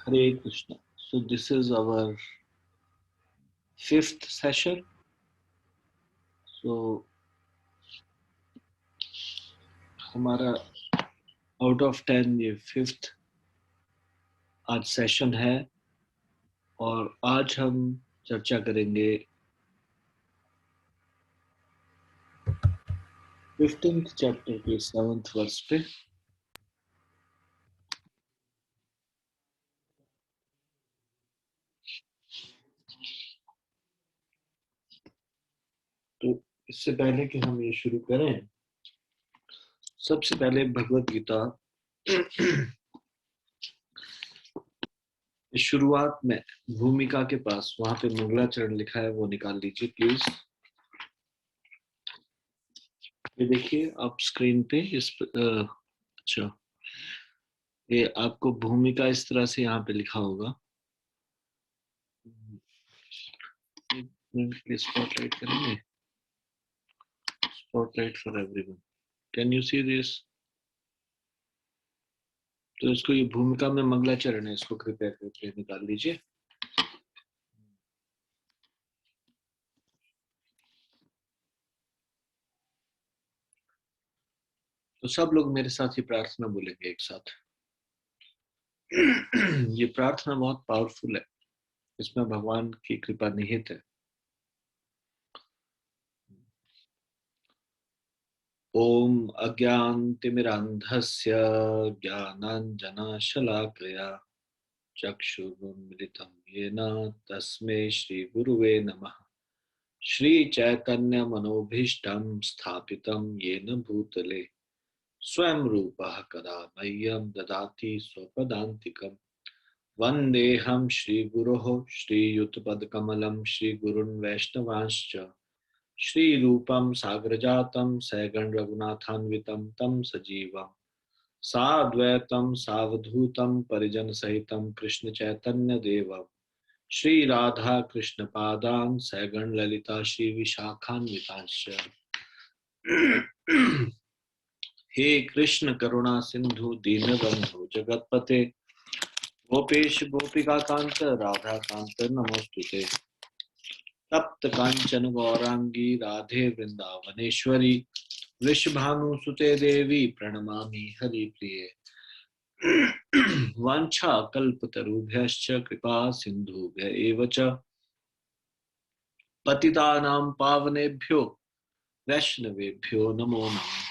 Hare Krishna. So this is our fifth session. So हमारा out of 10 ये fifth आज session है और आज हम चर्चा करेंगे 15th चैप्टर के 7th वर्स पे। तो इससे पहले कि हम ये शुरू करें, सबसे पहले भगवत गीता शुरुआत में भूमिका के पास वहां पे मंगलाचरण लिखा है, वो निकाल लीजिए प्लीज। ये देखिए आप स्क्रीन पे अच्छा, ये आपको भूमिका इस तरह से यहाँ पे लिखा होगा। एक मिनट के लिए स्पॉटलाइट करेंगे। Spotlight for everyone, can you see this? तो इसको ये भूमिका में मंगलाचरण है, इसको कृपया करके निकाल लीजिए। तो सब लोग मेरे साथ ये प्रार्थना बोलेंगे एक साथ। ये प्रार्थना बहुत पावरफुल है, इसमें भगवान की कृपा निहित है। ओम अज्ञानतिमिरान्धस्य ज्ञानाञ्जनशलाकया चक्षुरुन्मिलितं येन तस्मै श्रीगुरुवे नमः। श्रीचैतन्यमनोभीष्टं स्थापितं येन भूतले स्वयं रूपः कदा मह्यं ददाति स्वपदान्तिकम्। वन्देऽहं श्रीगुरोः श्रीयुतपदकमलं श्रीगुरुन् वैष्णवांश्च श्रीरूपं साग्रजातं सगण रघुनाथान्वितं तं सजीवं साद्वैतं सावधूतं परिजनसहितं कृष्ण चैतन्य देवं श्री राधा कृष्ण पादान् सगण ललिता श्री विशाखान्वितांश्च। हे कृष्ण करुणा सिंधु दीनबंधु जगतपते गोपेश गोपिका कांत राधा कांत नमोस्तुते। तप्त कांचन गौरांगी राधे वृंदावनेश्वरी वृषभानुसुते देवी प्रणमामि हरिप्रिये। वाञ्छा कल्पतरुभ्यश्च कृपा सिन्धुभ्य एव च पतितानां पावनेभ्यो वैष्णवेभ्यो नमो नमः।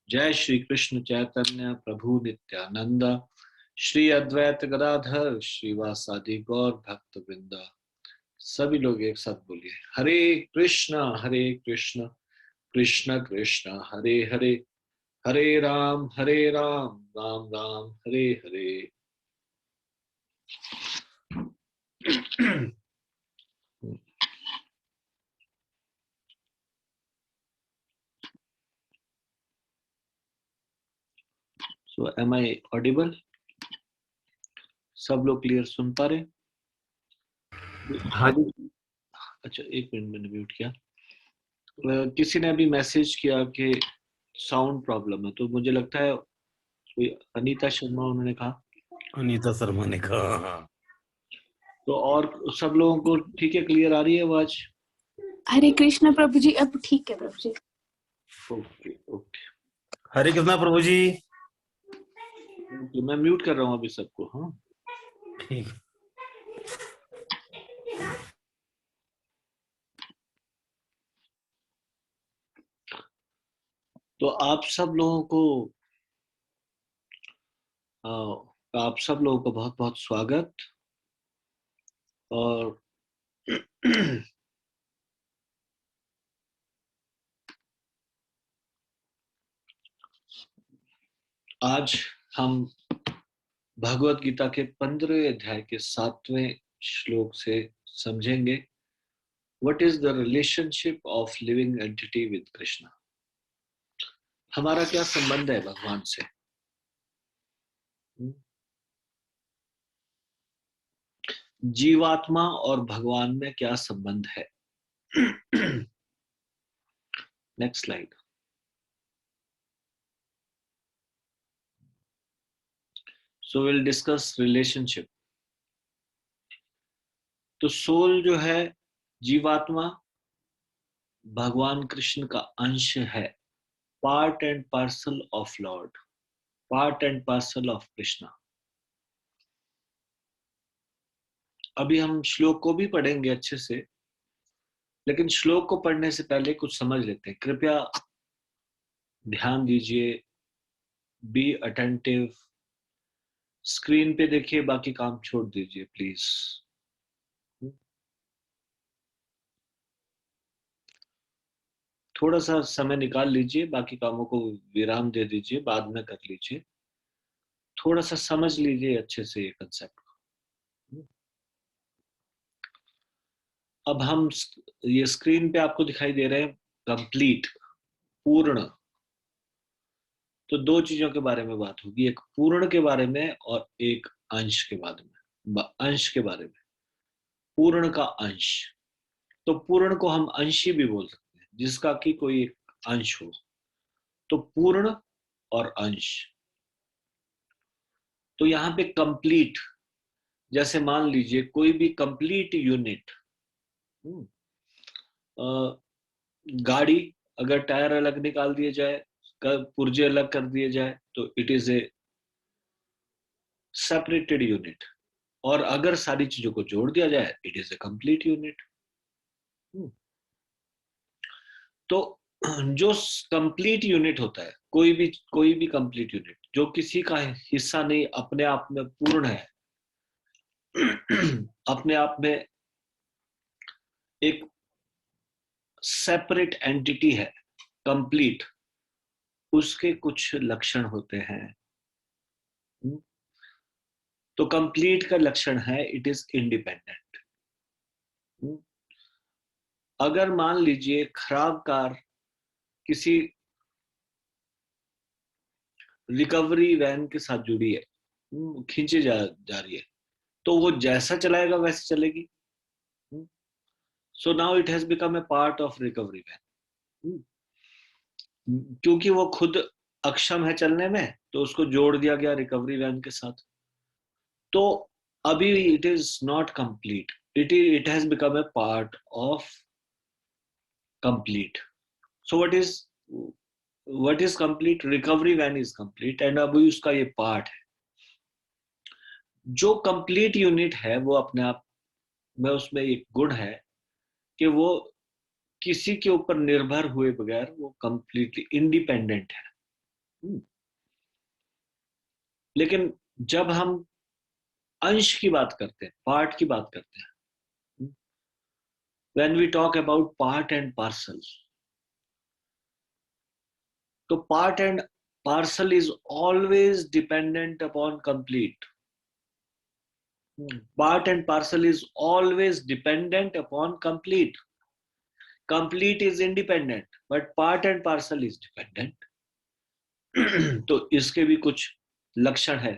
जय श्री कृष्ण चैतन्य प्रभु नित्यानंद श्री अद्वैत गदाधर श्रीवासादि गौर भक्त वृंदा। सभी लोग एक साथ बोलिए हरे कृष्ण कृष्ण कृष्ण हरे हरे, हरे Ram Ram Ram Hare Hare. So am I audible? सब लोग क्लियर सुन पा रहे? हाँ। अच्छा एक मिनट, मैंने म्यूट किया। किसी ने अभी मैसेज किया कि साउंड प्रॉब्लम है, तो मुझे लगता है कोई अनीता शर्मा उन्होंने कहा। अनीता शर्मा ने कहा हाँ। तो और सब लोगों को ठीक है, क्लियर आ रही है आवाज? हरे कृष्ण प्रभु जी, अब ठीक है प्रभु जी। ओके ओके, हरे कृष्णा प्रभु जी। तो मैं म्यूट कर रहा हूँ अभी सबको। हाँ ठीक। तो आप सब लोगों को बहुत बहुत स्वागत। और आज हम भगवत गीता के 15वें अध्याय के 7वें श्लोक से समझेंगे what is the relationship of living entity with Krishna. हमारा क्या संबंध है भगवान से? जीवात्मा और भगवान में क्या संबंध है? Next slide. So will discuss relationship. तो सोल जो है, जीवात्मा भगवान कृष्ण का अंश है, part and parcel of Lord, part and parcel of Krishna. अभी हम श्लोक को भी पढ़ेंगे अच्छे से, लेकिन श्लोक को पढ़ने से पहले कुछ समझ लेते हैं। कृपया ध्यान दीजिए, बी अटेंटिव, स्क्रीन पे देखिए, बाकी काम छोड़ दीजिए प्लीज। थोड़ा सा समय निकाल लीजिए, बाकी कामों को विराम दे दीजिए, बाद में कर लीजिए। थोड़ा सा समझ लीजिए अच्छे से ये कंसेप्ट को। अब हम ये स्क्रीन पे आपको दिखाई दे रहे हैं कंप्लीट, पूर्ण। तो दो चीजों के बारे में बात होगी, एक पूर्ण के बारे में और एक अंश के बारे में, अंश के बारे में। पूर्ण का अंश, तो पूर्ण को हम अंशी भी बोल सकते हैं, जिसका कि कोई एक अंश हो। तो पूर्ण और अंश। तो यहाँ पे कंप्लीट, जैसे मान लीजिए कोई भी कंप्लीट यूनिट, गाड़ी, अगर टायर अलग निकाल दिए जाए, पुर्जे अलग कर दिए जाए, तो it is a separated unit. और अगर सारी चीजों को जोड़ दिया जाए, it is a complete unit. तो जो कंप्लीट यूनिट होता है, कोई भी कंप्लीट यूनिट जो किसी का हिस्सा नहीं, अपने आप में पूर्ण है, अपने आप में एक सेपरेट एंटिटी है, कंप्लीट, उसके कुछ लक्षण होते हैं। तो कंप्लीट का लक्षण है, इट इज इंडिपेंडेंट। अगर मान लीजिए खराब कार किसी रिकवरी वैन के साथ जुड़ी है, खींचे जा रही है, तो वो जैसा चलाएगा वैसे चलेगी। So now it has become a part of recovery van. क्योंकि वो खुद अक्षम है चलने में, तो उसको जोड़ दिया गया रिकवरी वैन के साथ। तो अभी it is not complete, it has become a part of complete. So what is complete? Recovery van is complete, and अभी उसका ये पार्ट है। जो कंप्लीट यूनिट है वो अपने आप में, उसमें एक गुण है कि वो किसी के ऊपर निर्भर हुए बगैर वो कंप्लीटली इंडिपेंडेंट है। लेकिन जब हम अंश की बात करते हैं, पार्ट की बात करते हैं, when we talk about part and parcel, तो part and parcel is always dependent upon complete. Part and parcel is always dependent upon complete. Complete is independent, but part and parcel is dependent. तो इसके भी कुछ लक्षण है।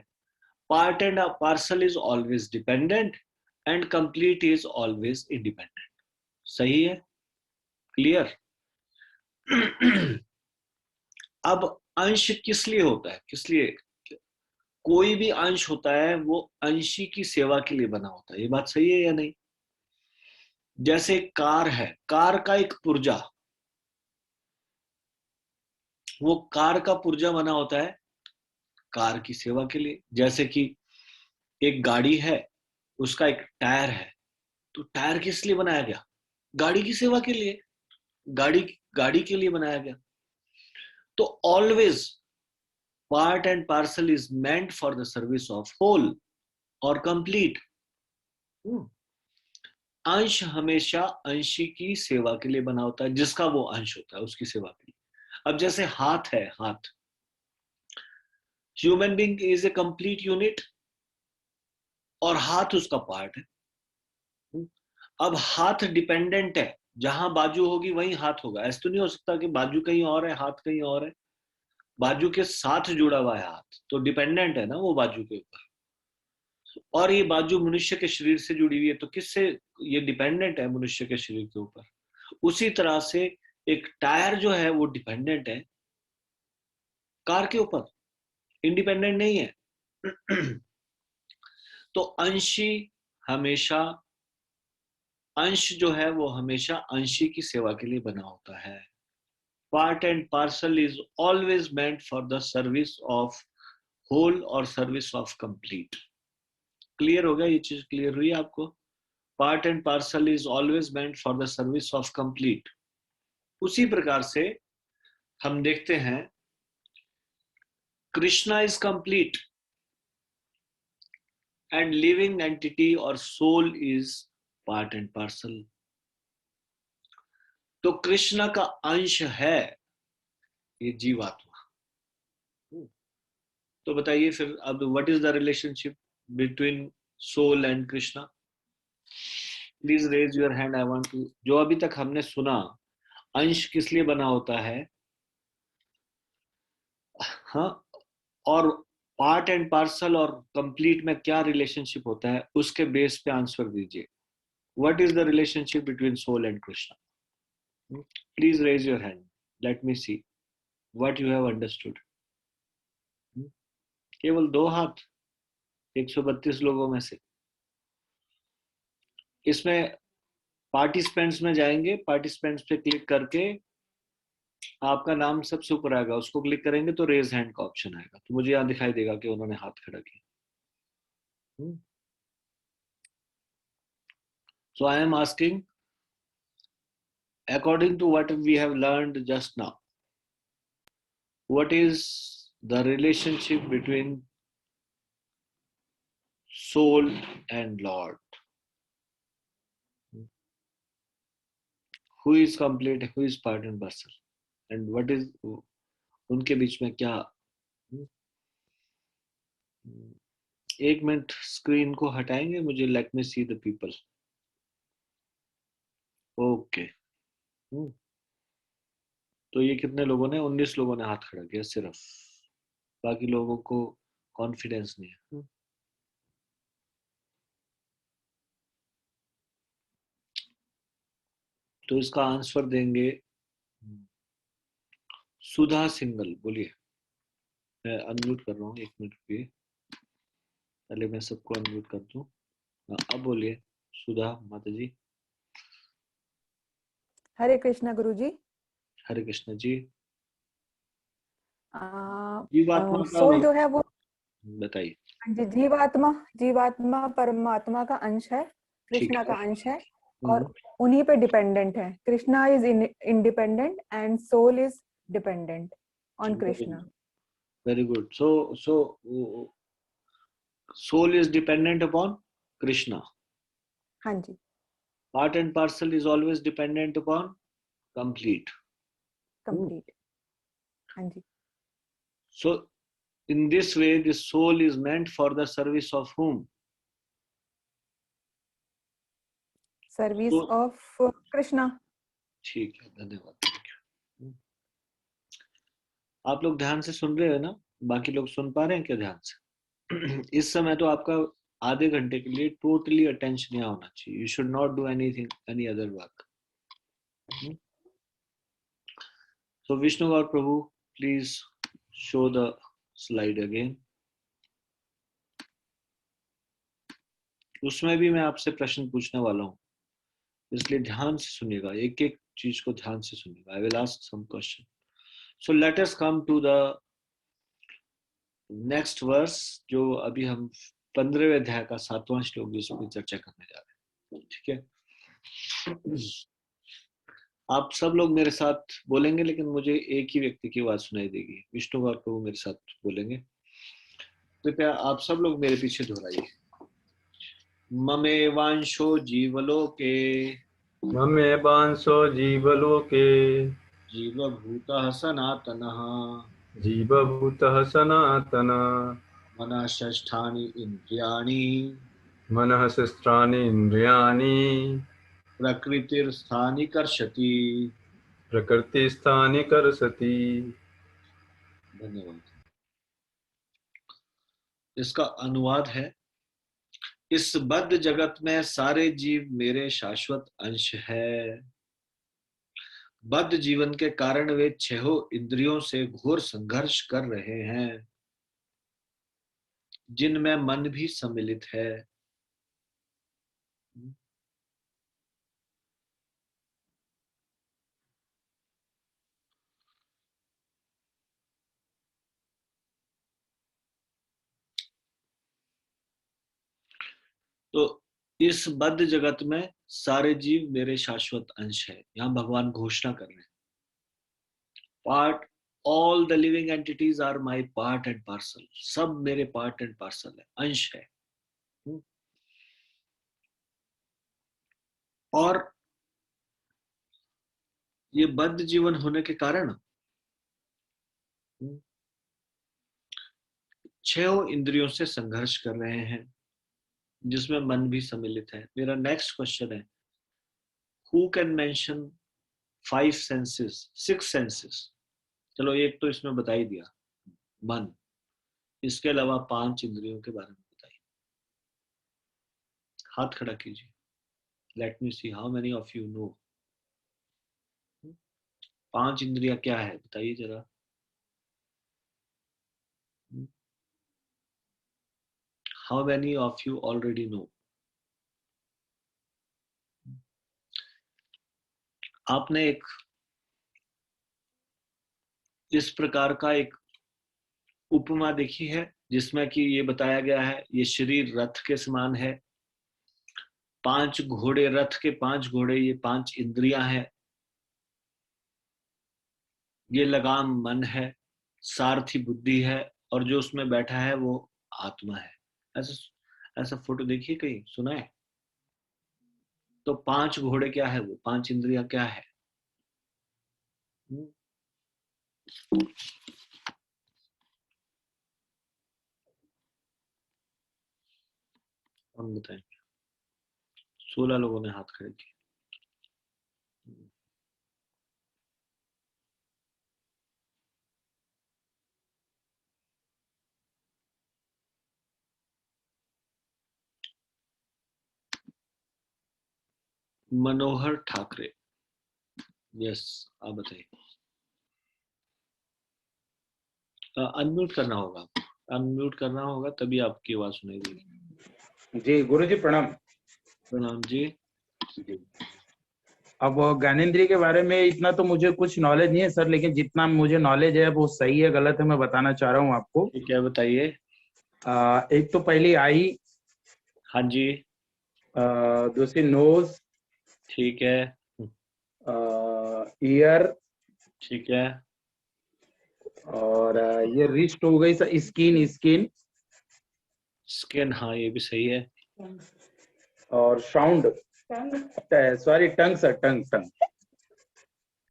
Part and parcel is always dependent and complete is always independent. सही है? Clear? अब अंश किस लिए होता है? किस लिए? कोई भी अंश होता है वो अंशी की सेवा के लिए बना होता है। ये बात सही है या नहीं? जैसे कार है, कार का एक पुर्जा, वो कार का पुर्जा बना होता है कार की सेवा के लिए। जैसे कि एक गाड़ी है, उसका एक टायर है, तो टायर किस लिए बनाया गया? गाड़ी की सेवा के लिए, गाड़ी गाड़ी के लिए बनाया गया। तो always part and parcel is meant for the service of whole और कंप्लीट। अंश हमेशा अंशी की सेवा के लिए बना होता है, जिसका वो अंश होता है उसकी सेवा के लिए। अब जैसे हाथ है, हाथ, human being is a complete unit और हाथ उसका पार्ट है। अब हाथ डिपेंडेंट है, जहां बाजू होगी वहीं हाथ होगा। ऐसा तो नहीं हो सकता कि बाजू कहीं और है, हाथ कहीं और है। बाजू के साथ जुड़ा हुआ है हाथ, तो डिपेंडेंट है ना वो बाजू के ऊपर। और ये बाजू मनुष्य के शरीर से जुड़ी हुई है, तो किससे ये डिपेंडेंट है? मनुष्य के शरीर के ऊपर। उसी तरह से एक टायर जो है वो डिपेंडेंट है कार के ऊपर, इंडिपेंडेंट नहीं है। तो अंशी हमेशा, अंश जो है वो हमेशा अंशी की सेवा के लिए बना होता है. Part and parcel is always meant for the service of whole और सर्विस ऑफ कंप्लीट. क्लियर हो गया? ये चीज क्लियर हुई आपको? Part and parcel is always meant for the service of complete. उसी प्रकार से हम देखते हैं Krishna is complete and living entity और soul is part and parcel. तो कृष्णा का अंश है ये जीवात्मा. तो बताइए फिर अब what is the relationship between soul and Krishna? Please raise your hand. I want to, जो अभी तक हमने सुना, अंश किस लिए बना होता है, हाँ, और पार्ट एंड पार्सल और कंप्लीट में क्या रिलेशनशिप होता है, उसके बेस पे आंसर दीजिए. What is the relationship between soul and Krishna? Please raise your hand. Let me see what you have understood. केवल 2 हाथ 132 लोगों में से. इसमें पार्टिसिपेंट्स में जाएंगे, पार्टिसिपेंट्स पे क्लिक करके आपका नाम सबसे ऊपर आएगा, उसको क्लिक करेंगे तो रेज हैंड का ऑप्शन आएगा, तो मुझे यहाँ दिखाई देगा कि उन्होंने हाथ खड़ा किया. So I am asking, according to what we have learned just now, what is the relationship between soul and Lord? Who is complete, who is part and parcel, and what is उनके बीच में क्या? एक minute screen को हटाएंगे मुझे. Late me see the people. Okay, तो ये कितने लोगों ने, 19 लोगों ने हाथ खड़ा किया सिर्फ. बाकी लोगों को कॉन्फिडेंस नहीं है. तो इसका आंसर देंगे सुधा सिंगल. बोलिए. मैं अनम्यूट कर रहा हूँ, 1 मिनट रुकिए, पहले मैं सबको अनम्यूट कर दूं. अब बोलिए सुधा माता जी. हरे कृष्णा गुरुजी. हरे कृष्ण जी. जीवात्मा सोल जो है वो, बताइए. जी, जीवात्मा परमात्मा का अंश है, कृष्णा का अंश है और उन्हीं पे डिपेंडेंट है. Krishna is independent and soul is dependent on Krishna. Very good. So soul is dependent upon Krishna. हाँ जी. Part and parcel is always dependent upon complete. हाँ जी. So in this way the soul is meant for the service of whom? Service of Krishna. ठीक है, धन्यवाद. आप लोग ध्यान से सुन रहे हो ना? बाकी लोग सुन पा रहे हैं क्या ध्यान से? इस समय तो आपका आधे घंटे के लिए टोटली अटेंशन यहाँ होना चाहिए. You should not do anything, any other work. So Vishnu Gaur Prabhu, please show the slide again. उसमें भी मैं आपसे प्रश्न पूछने वाला हूँ, इसलिए ध्यान से सुनिएगा, एक एक चीज को ध्यान से सुनिएगा. I will ask some question. So let us come to the next verse, जो अभी हम 15वें अध्याय का 7वां श्लोक जिस पर चर्चा करने जा रहे हैं. ठीक है, आप सब लोग मेरे साथ बोलेंगे, लेकिन मुझे एक ही व्यक्ति की आवाज सुनाई देगी. विष्णु गौर प्रभु मेरे साथ बोलेंगे. कृपया आप सब लोग मेरे पीछे दोहराइए. ममेवांशो जीवलोके, ममेवांशो जीवलोके, जीवभूतः सनातनः, जीवभूतः सनातनः, मनः षष्ठानि इन्द्रियाणि, मनः शस्त्राणि इन्द्रियाणि, प्रकृतिस्थानि कर्षति. प्रकृतिस्थानि कर्षति. धन्यवाद. इसका अनुवाद है, इस बद्ध जगत में सारे जीव मेरे शाश्वत अंश है. बद्ध जीवन के कारण वे 6 इंद्रियों से घोर संघर्ष कर रहे हैं. जिनमें मन भी सम्मिलित है। तो इस बद्ध जगत में सारे जीव मेरे शाश्वत अंश है। यहां भगवान घोषणा कर रहे हैं, part, all the living entities are my part and parcel. सब मेरे पार्ट एंड पार्सल है, अंश है। और ये बद्ध जीवन होने के कारण छह इंद्रियों से संघर्ष कर रहे हैं, जिसमें मन भी सम्मिलित है। मेरा नेक्स्ट क्वेश्चन है, who can mention 5 senses, 6 senses? चलो एक तो इसमें बता ही दिया, मन। इसके अलावा 5 इंद्रियों के बारे में बताइए। हाथ खड़ा कीजिए। Late me see how many of you know. 5 इंद्रियां क्या है बताइए जरा। How many of you already know? आपने एक इस प्रकार का एक उपमा देखी है जिसमें कि ये बताया गया है, ये शरीर रथ के समान है, 5 घोड़े, रथ के 5 घोड़े, ये 5 इंद्रियां हैं, ये लगाम मन है, सारथी बुद्धि है, और जो उसमें बैठा है वो आत्मा है। ऐसा ऐसा फोटो देखिए, कहीं सुना है? तो 5 घोड़े क्या है, वो 5 इंद्रियां क्या है? हम बताएं। 16 लोगों ने हाथ खड़े किए। मनोहर ठाकरे, यस, आप बताइए। अनम्यूट करना होगा, अनम्यूट करना होगा तभी आपकी आवाज सुनाई देगी। जी गुरुजी प्रणाम। प्रणाम जी। अब ज्ञानेंद्रिय के बारे में इतना तो मुझे कुछ नॉलेज नहीं है सर, लेकिन जितना मुझे नॉलेज है वो सही है गलत है मैं बताना चाह रहा हूँ आपको। ठीक है, बताइए। एक तो पहली आई, हाँ जी। दूसरी नोज, ठीक है। ईयर, ठीक है। और ये रिस्ट हो गई सर, स्किन, स्किन स्किन, हाँ ये भी सही है। और साउंड, सॉरी टंग सर, टंग टंग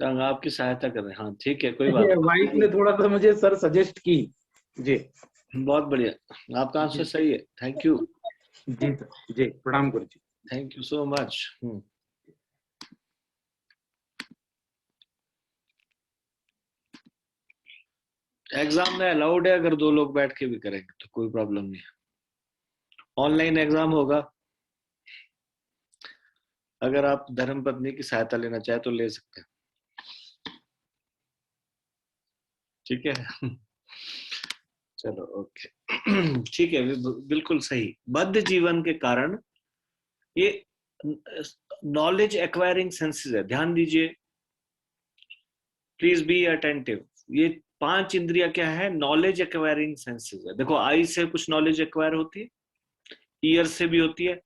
टंग आपकी सहायता कर रहे हैं, हाँ ठीक है, कोई बात नहीं। वाइफ ने थोड़ा सा मुझे सर सजेस्ट की। जी बहुत बढ़िया, आपका आंसर सही है। Thank you. जी जी प्रणाम Guru ji. Thank you so much. Exam में अलाउड है अगर 2 लोग बैठ के भी करेंगे तो कोई प्रॉब्लम नहीं है। ऑनलाइन एग्जाम होगा, अगर आप धर्मपत्नी की सहायता लेना चाहे तो ले सकते हैं, ठीक है। चलो ओके। ठीक है, बिल्कुल सही। बद्ध जीवन के कारण ये नॉलेज एक्वायरिंग सेंसेस है, ध्यान दीजिए, प्लीज बी अटेंटिव। ये 5 इंद्रियां क्या है? नॉलेज एक्वायरिंग सेंसेस है। देखो, आई से कुछ नॉलेज एक्वायर होती है, ईयर से भी होती है,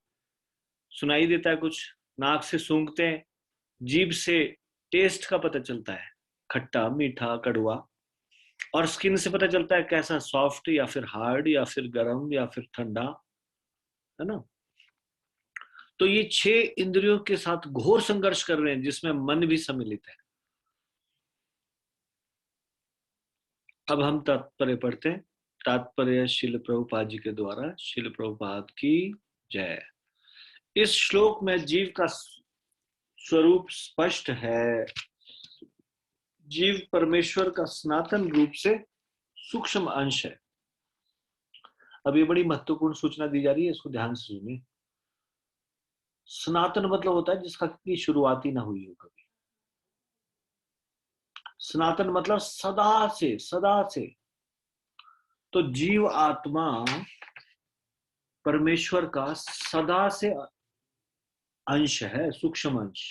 सुनाई देता है कुछ, नाक से सूंघते हैं, जीभ से टेस्ट का पता चलता है, खट्टा मीठा कड़वा, और स्किन से पता चलता है कैसा, सॉफ्ट या फिर हार्ड या फिर गर्म या फिर ठंडा, है ना। तो ये 6 इंद्रियों के साथ घोर संघर्ष कर रहे हैं, जिसमें मन भी सम्मिलित है। अब हम तात्पर्य पढ़ते हैं। तात्पर्य शिल प्रभुपाद जी के द्वारा। शिल प्रभुपाद की जय। इस श्लोक में जीव का स्वरूप स्पष्ट है। जीव परमेश्वर का सनातन रूप से सूक्ष्म अंश है। अब ये बड़ी महत्वपूर्ण सूचना दी जा रही है, इसको ध्यान से सुनिए। सनातन मतलब होता है जिसका की शुरुआत ही ना हुई हो कभी। सनातन मतलब सदा से, सदा से। तो जीव आत्मा परमेश्वर का सदा से अंश है, सूक्ष्म अंश।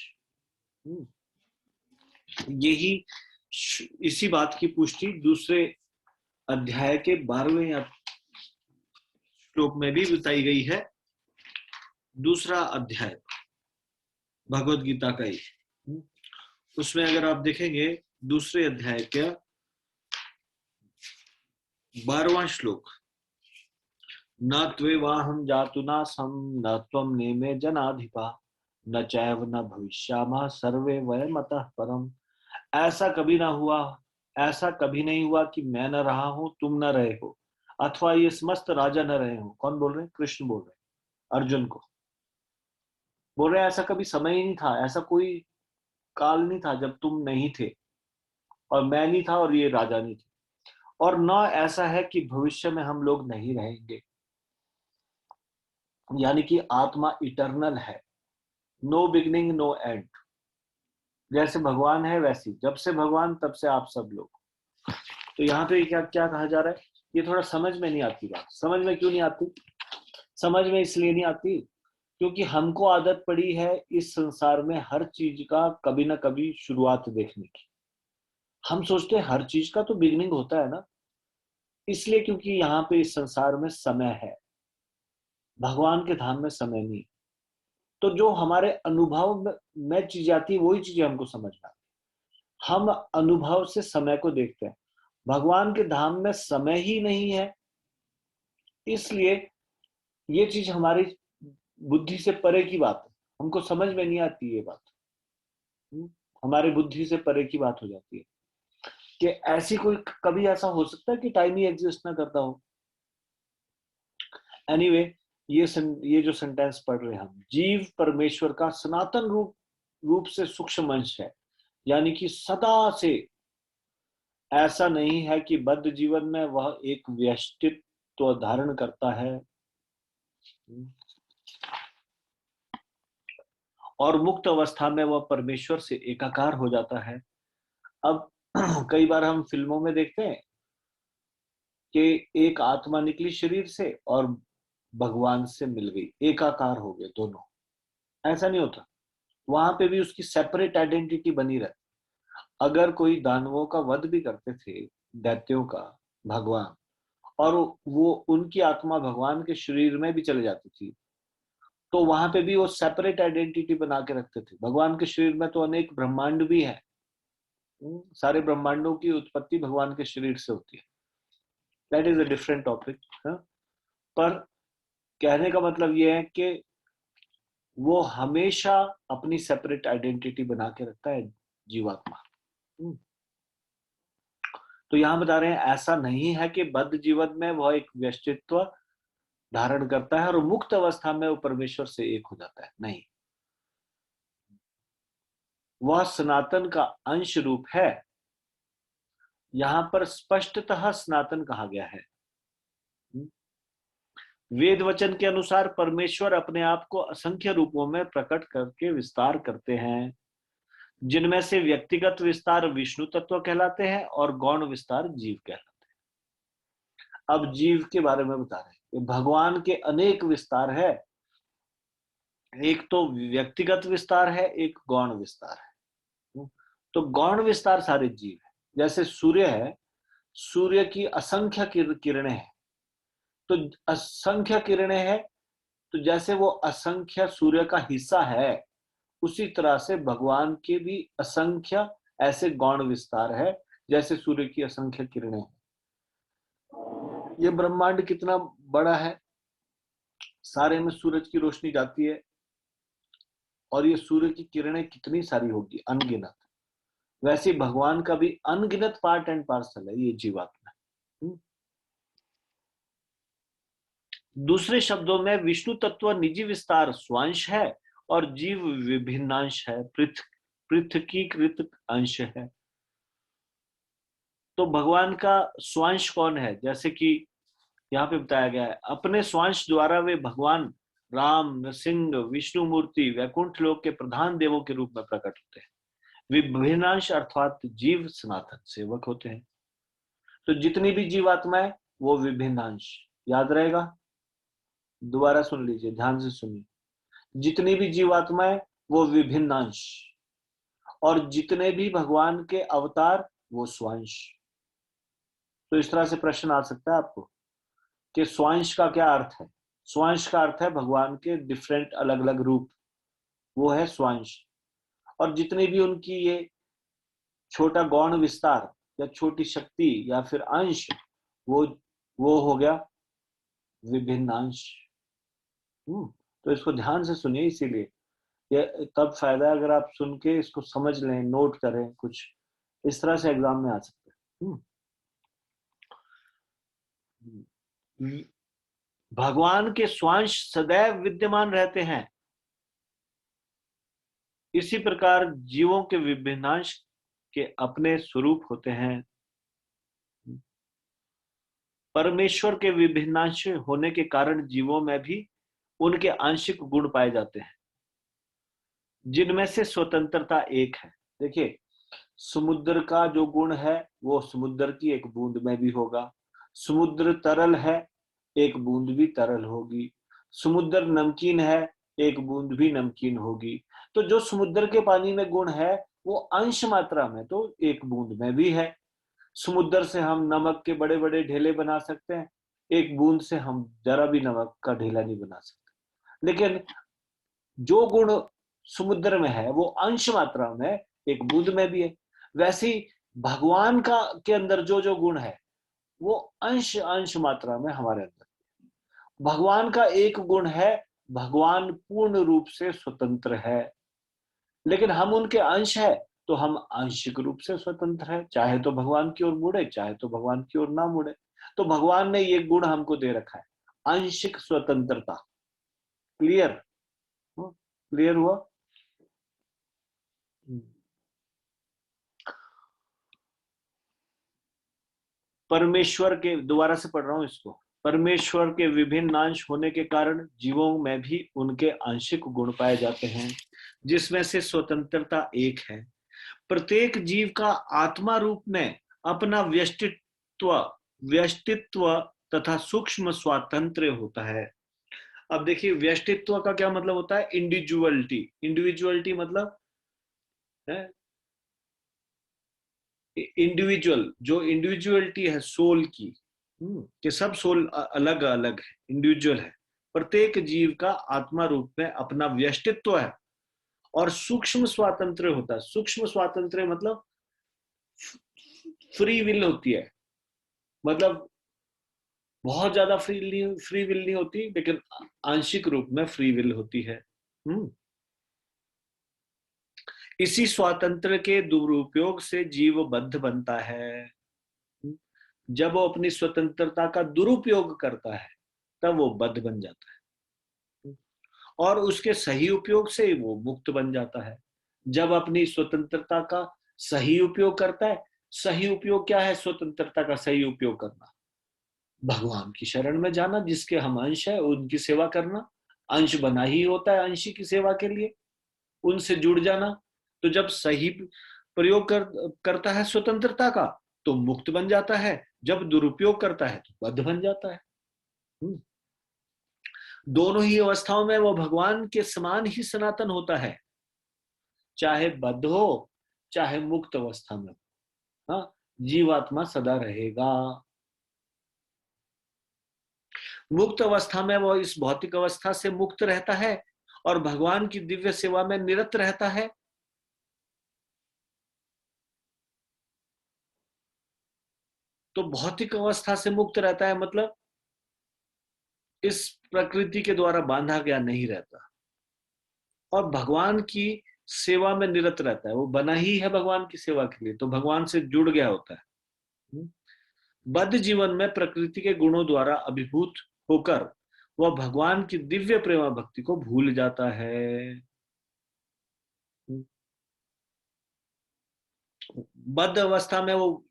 यही इसी बात की पुष्टि दूसरे अध्याय के 12वें श्लोक में भी बताई गई है। दूसरा अध्याय भगवत गीता का ही, उसमें अगर आप देखेंगे दूसरे अध्याय का 12वां श्लोक, न त्वेवाहं जातुना सम न त्वं नेमे जनाधिपा न चैव न भविष्यामः सर्वे वयमतः परम। ऐसा कभी ना हुआ, ऐसा कभी नहीं हुआ कि मैं न रहा हूं, तुम न रहे हो, अथवा ये समस्त राजा न रहे हो। कौन बोल रहे हैं? कृष्ण बोल रहे हैं अर्जुन को। बोल रहे हैं ऐसा कभी समय ही नहीं था, ऐसा कोई काल नहीं था जब तुम नहीं थे और मैं नहीं था और ये राजा नहीं थे, और न ऐसा है कि भविष्य में हम लोग नहीं रहेंगे। यानी कि आत्मा इटर्नल है, नो बिगिनिंग नो एंड। जैसे भगवान है वैसी, जब से भगवान तब से आप सब लोग। तो यहाँ पे क्या क्या कहा जा रहा है? ये थोड़ा समझ में नहीं आती बात। समझ में क्यों नहीं आती? समझ में इसलिए नहीं आती क्योंकि हमको आदत पड़ी है इस संसार में हर चीज का कभी ना कभी शुरुआत देखने की। हम सोचते हैं हर चीज का तो बिगिनिंग होता है ना, इसलिए क्योंकि यहाँ पे इस संसार में समय है, भगवान के धाम में समय नहीं। तो जो हमारे अनुभव में चीज आती है वही चीजें हमको समझ में आती। हम अनुभव से समय को देखते हैं, भगवान के धाम में समय ही नहीं है, इसलिए ये चीज हमारी बुद्धि से परे की बात है, हमको समझ में नहीं आती ये बात। हमारे बुद्धि से परे की बात हो जाती है कि ऐसी कोई कभी ऐसा हो सकता है कि टाइम ही एग्जिस्ट ना करता हो। एनीवे ये जो सेंटेंस पढ़ रहे हैं हम, जीव परमेश्वर का सनातन रूप से सूक्ष्म अंश है, यानी कि सदा से ऐसा नहीं है कि बद्ध जीवन में वह एक व्यष्टित्व धारण करता है और मुक्त अवस्था में वह परमेश्वर से एकाकार हो जाता है। अब कई बार हम फिल्मों में देखते हैं कि एक आत्मा निकली शरीर से और भगवान से मिल गई, एकाकार हो गए दोनों। ऐसा नहीं होता, वहां पे भी उसकी सेपरेट आइडेंटिटी बनी रहती। अगर कोई दानवों का वध भी करते थे, दैत्यों का, भगवान, और वो उनकी आत्मा भगवान के शरीर में भी चले जाती थी, तो वहां पे भी वो सेपरेट आइडेंटिटी बना के रखते थे। भगवान के शरीर में तो अनेक ब्रह्मांड भी है, सारे ब्रह्मांडों की उत्पत्ति भगवान के शरीर से होती है। That is a different topic. पर कहने का मतलब ये है कि वो हमेशा अपनी सेपरेट आइडेंटिटी बना के रखता है जीवात्मा। तो यहां बता रहे हैं ऐसा नहीं है कि बद्ध जीवन में वह एक व्यष्टित्व धारण करता है और मुक्त अवस्था में वो परमेश्वर से एक हो जाता है। नहीं, वह सनातन का अंश रूप है। यहां पर स्पष्टतः सनातन कहा गया है। वेद वचन के अनुसार परमेश्वर अपने आप को असंख्य रूपों में प्रकट करके विस्तार करते हैं, जिनमें से व्यक्तिगत विस्तार विष्णु तत्व कहलाते हैं और गौण विस्तार जीव कहलाते हैं। अब जीव के बारे में बता रहे हैं, भगवान के अनेक विस्तार है। एक तो व्यक्तिगत विस्तार है, एक गौण विस्तार है। तो गौण विस्तार सारे जीव है। जैसे सूर्य है, सूर्य की असंख्य किरणें हैं, तो असंख्य किरणें हैं, तो जैसे वो असंख्य सूर्य का हिस्सा है, उसी तरह से भगवान के भी असंख्य ऐसे गौण विस्तार है, जैसे सूर्य की असंख्य किरणें हैं। ये ब्रह्मांड कितना बड़ा है, सारे में सूरज की रोशनी जाती है, और ये सूर्य की किरणें कितनी सारी होगी, अनगिनत। वैसे भगवान का भी अनगिनत पार्ट एंड पार्सल है ये जीवात्मा। दूसरे शब्दों में विष्णु तत्व निजी विस्तार स्वांश है और जीव विभिन्नांश है, पृथकीकृत अंश है। तो भगवान का स्वांश कौन है? जैसे कि यहाँ पे बताया गया है, अपने स्वांश द्वारा वे भगवान राम, नृसिंह, विष्णु मूर्ति, वैकुंठ लोक के प्रधान देवों के रूप में प्रकट होते हैं। विभिन्नांश अर्थात जीव सनातन सेवक होते हैं। तो जितनी भी जीवात्मा है वो विभिन्नांश, याद रहेगा। दोबारा सुन लीजिए, ध्यान से सुनिए। जितनी भी जीवात्माएं वो विभिन्न अंश, और जितने भी भगवान के अवतार वो स्वांश। तो इस तरह से प्रश्न आ सकता है आपको कि स्वांश का क्या अर्थ है। स्वांश का अर्थ है भगवान के डिफरेंट अलग अलग रूप, वो है स्वांश। और जितनी भी उनकी ये छोटा गौण विस्तार या छोटी शक्ति या फिर अंश, वो हो गया विभिन्न अंश। तो इसको ध्यान से सुनिए, इसीलिए ये तब फायदा है अगर आप सुन के इसको समझ लें, नोट करें, कुछ इस तरह से एग्जाम में आ सकते हैं। भगवान के स्वांश सदैव विद्यमान रहते हैं, इसी प्रकार जीवों के विभिन्नांश के अपने स्वरूप होते हैं। परमेश्वर के विभिन्नांश होने के कारण जीवों में भी उनके आंशिक गुण पाए जाते हैं, जिनमें से स्वतंत्रता एक है। देखिए, समुद्र का जो गुण है वो समुद्र की एक बूंद में भी होगा। समुद्र तरल है, एक बूंद भी तरल होगी। समुद्र नमकीन है, एक बूंद भी नमकीन होगी। तो जो समुद्र के पानी में गुण है वो अंश मात्रा में तो एक बूंद में भी है। समुद्र से हम नमक के बड़े बड़े ढेले बना सकते हैं, एक बूंद से हम जरा भी नमक का ढेला नहीं बना सकते। लेकिन जो गुण समुद्र में है वो अंश मात्रा में एक बूंद में भी है। वैसे ही भगवान का के अंदर जो जो गुण है वो अंश अंश मात्रा में हमारे अंदर। भगवान का एक गुण है, भगवान पूर्ण रूप से स्वतंत्र है, लेकिन हम उनके अंश है तो हम आंशिक रूप से स्वतंत्र है। चाहे तो भगवान की ओर मुड़े, चाहे तो भगवान की ओर ना मुड़े। तो भगवान ने ये गुण हमको दे रखा है, आंशिक स्वतंत्रता। क्लियर? क्लियर हुआ? परमेश्वर के, दोबारा से पढ़ रहा हूं इसको, परमेश्वर के विभिन्न अंश होने के कारण जीवों में भी उनके आंशिक गुण पाए जाते हैं, जिसमें से स्वतंत्रता एक है। प्रत्येक जीव का आत्मा रूप में अपना व्यष्टित्व तथा सूक्ष्म स्वातंत्र्य होता है। अब देखिए, व्यष्टित्व का क्या मतलब होता है? इंडिविजुअलिटी। इंडिविजुअलिटी मतलब है इंडिविजुअल, जो इंडिविजुअलिटी है सोल की, कि सब सोल अलग अलग है, इंडिविजुअल है। प्रत्येक जीव का आत्मा रूप में अपना व्यष्टित्व है और सूक्ष्म स्वातंत्र्य होता है। सूक्ष्म स्वातंत्र्य मतलब फ्री विल होती है, मतलब बहुत ज्यादा फ्री विल नहीं होती, लेकिन आंशिक रूप में फ्री विल होती है। इसी स्वातंत्र्य के दुरुपयोग से जीव बद्ध बनता है। जब वो अपनी स्वतंत्रता का दुरुपयोग करता है तब वो बद्ध बन जाता है, और उसके सही उपयोग से वो मुक्त बन जाता है। जब अपनी स्वतंत्रता का सही उपयोग करता है, सही उपयोग क्या है? स्वतंत्रता का सही उपयोग करना, भगवान की शरण में जाना, जिसके हम अंश है, उनकी सेवा करना। अंश बना ही होता है अंशी की सेवा के लिए, उनसे जुड़ जाना। तो जब सही प्रयोग करता है स्वतंत्रता का तो मुक्त बन जाता है, जब दुरुपयोग करता है तो बद्ध बन जाता है। दोनों ही अवस्थाओं में वो भगवान के समान ही सनातन होता है, चाहे बद्ध हो चाहे मुक्त अवस्था में हो। हाँ, जीवात्मा सदा रहेगा। मुक्त अवस्था में वो इस भौतिक अवस्था से मुक्त रहता है और भगवान की दिव्य सेवा में निरत रहता है। तो भौतिक अवस्था से मुक्त रहता है मतलब इस प्रकृति के द्वारा बांधा गया नहीं रहता, और भगवान की सेवा में निरत रहता है। वो बना ही है भगवान की सेवा के लिए, तो भगवान से जुड़ गया होता है। बद्ध जीवन में प्रकृति के गुणों द्वारा अभिभूत होकर वह भगवान की दिव्य प्रेमा भक्ति को भूल जाता है। बद्ध अवस्था में वो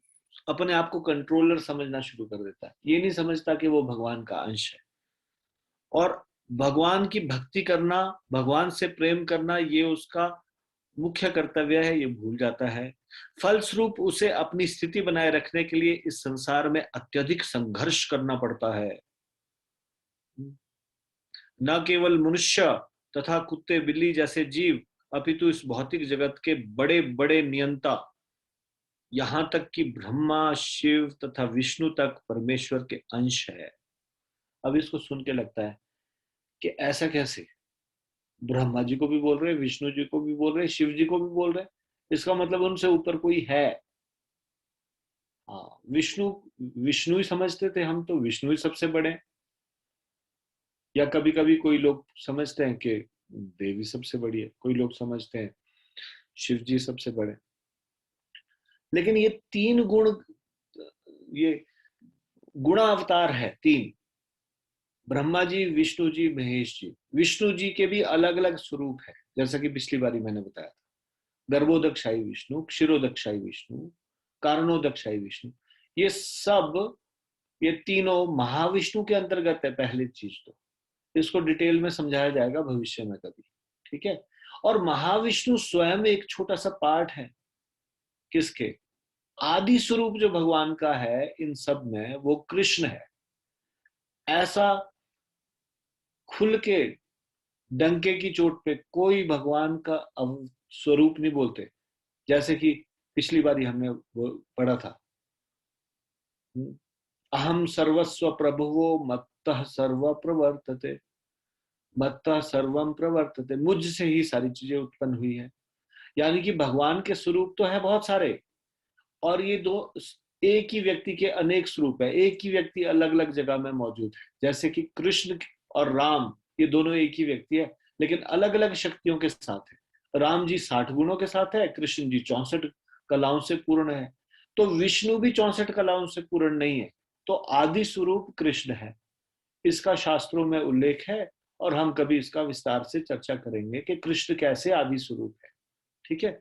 अपने आप को कंट्रोलर समझना शुरू कर देता है, ये नहीं समझता कि वो भगवान का अंश है, और भगवान की भक्ति करना, भगवान से प्रेम करना, ये उसका मुख्य कर्तव्य है, ये भूल जाता है। फलस्वरूप उसे अपनी स्थिति बनाए रखने के लिए इस संसार में अत्यधिक संघर्ष करना पड़ता है। न केवल मनुष्य तथा कुत्ते बिल्ली जैसे जीव, अपितु इस भौतिक जगत के बड़े बड़े नियंता, यहां तक कि ब्रह्मा, शिव तथा विष्णु तक परमेश्वर के अंश है। अब इसको सुन के लगता है कि ऐसा कैसे, ब्रह्मा जी को भी बोल रहे, विष्णु जी को भी बोल रहे, शिव जी को भी बोल रहे, इसका मतलब उनसे ऊपर कोई है। हाँ, विष्णु विष्णु ही समझते थे हम, तो विष्णु ही सबसे बड़े। या कभी कभी कोई लोग समझते हैं कि देवी सबसे बड़ी है, कोई लोग समझते हैं शिव जी सबसे बड़े। लेकिन ये तीन गुण, ये गुणा अवतार है तीन, ब्रह्मा जी, विष्णु जी, महेश जी। विष्णु जी के भी अलग अलग स्वरूप है, जैसा कि पिछली बारी मैंने बताया था। गर्भोदकशाही विष्णु, क्षीरोदकशाही विष्णु, कारणोदकशाही विष्णु, ये सब, ये तीनों महाविष्णु के अंतर्गत है। पहली चीज तो इसको डिटेल में समझाया जाएगा भविष्य में कभी, ठीक है। और महाविष्णु स्वयं एक छोटा सा पार्ट है किसके, आदि स्वरूप जो भगवान का है इन सब में, वो कृष्ण है। ऐसा खुल के डंके की चोट पे कोई भगवान का स्वरूप नहीं बोलते, जैसे कि पिछली बारी हमने वो पढ़ा था, अहम सर्वस्व प्रभुवो मत्तः सर्व प्रवर्तते, मत्तः सर्वम प्रवर्तते, मुझसे ही सारी चीजें उत्पन्न हुई है। यानी कि भगवान के स्वरूप तो है बहुत सारे, और ये दो एक ही व्यक्ति के अनेक स्वरूप है, एक ही व्यक्ति अलग अलग जगह में मौजूद है। जैसे कि कृष्ण और राम, ये दोनों एक ही व्यक्ति है, लेकिन अलग अलग शक्तियों के साथ है। राम जी 60 गुणों के साथ है, कृष्ण जी 64 कलाओं से पूर्ण है, तो विष्णु भी 64 कलाओं से पूर्ण नहीं है। तो आदि स्वरूप कृष्ण है, इसका शास्त्रों में उल्लेख है, और हम कभी इसका विस्तार से चर्चा करेंगे कि कृष्ण कैसे आदि स्वरूप है, ठीक है।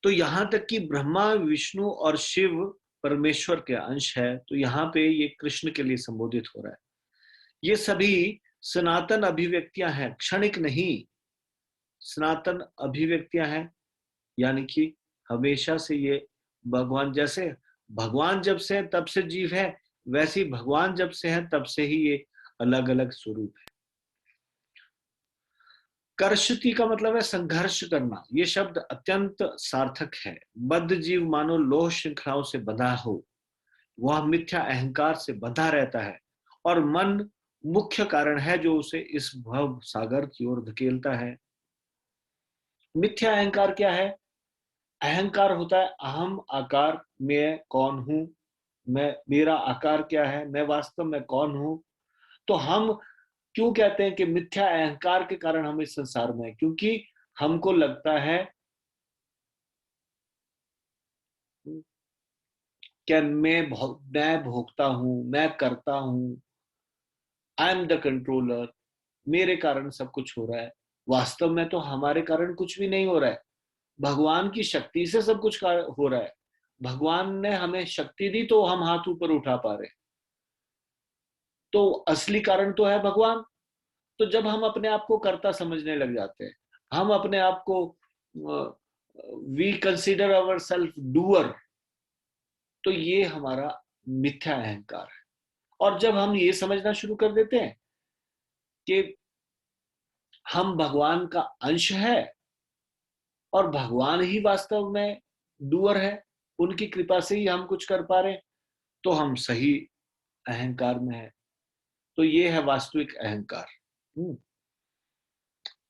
तो यहां तक कि ब्रह्मा, विष्णु और शिव परमेश्वर के अंश है, तो यहाँ पे ये कृष्ण के लिए संबोधित हो रहा है। ये सभी सनातन अभिव्यक्तियां हैं, क्षणिक नहीं, सनातन अभिव्यक्तियां हैं। यानी कि हमेशा से ये भगवान, जैसे भगवान जब से तब से जीव है, वैसे ही भगवान जब से है तब से ही ये अलग अलग स्वरूप है। कर्षति का मतलब है संघर्ष करना। ये शब्द अत्यंत सार्थक है। बद्ध जीव मानो लोह श्रृंखलाओं से बंधा हो, वह मिथ्या अहंकार से बंधा रहता है, और मन मुख्य कारण है जो उसे इस भव सागर की ओर धकेलता है। मिथ्या अहंकार क्या है? अहंकार होता है अहम आकार, मैं कौन हूं, मैं, मेरा आकार क्या है, मैं वास्तव में कौन हूं। तो हम क्यों कहते हैं कि मिथ्या अहंकार के कारण हम इस संसार में हैं? क्योंकि हमको लगता है कि मैं भोगता हूं, मैं करता हूं, आई एम द कंट्रोलर, मेरे कारण सब कुछ हो रहा है। वास्तव में तो हमारे कारण कुछ भी नहीं हो रहा है, भगवान की शक्ति से सब कुछ हो रहा है। भगवान ने हमें शक्ति दी तो हम हाथ ऊपर उठा पा रहे हैं, तो असली कारण तो है भगवान। तो जब हम अपने आप को कर्ता समझने लग जाते हैं, हम अपने आप को we consider our self doer, तो ये हमारा मिथ्या अहंकार है। और जब हम ये समझना शुरू कर देते हैं कि हम भगवान का अंश है और भगवान ही वास्तव में डूअर है, उनकी कृपा से ही हम कुछ कर पा रहे हैं, तो हम सही अहंकार में है। तो ये है वास्तविक अहंकार।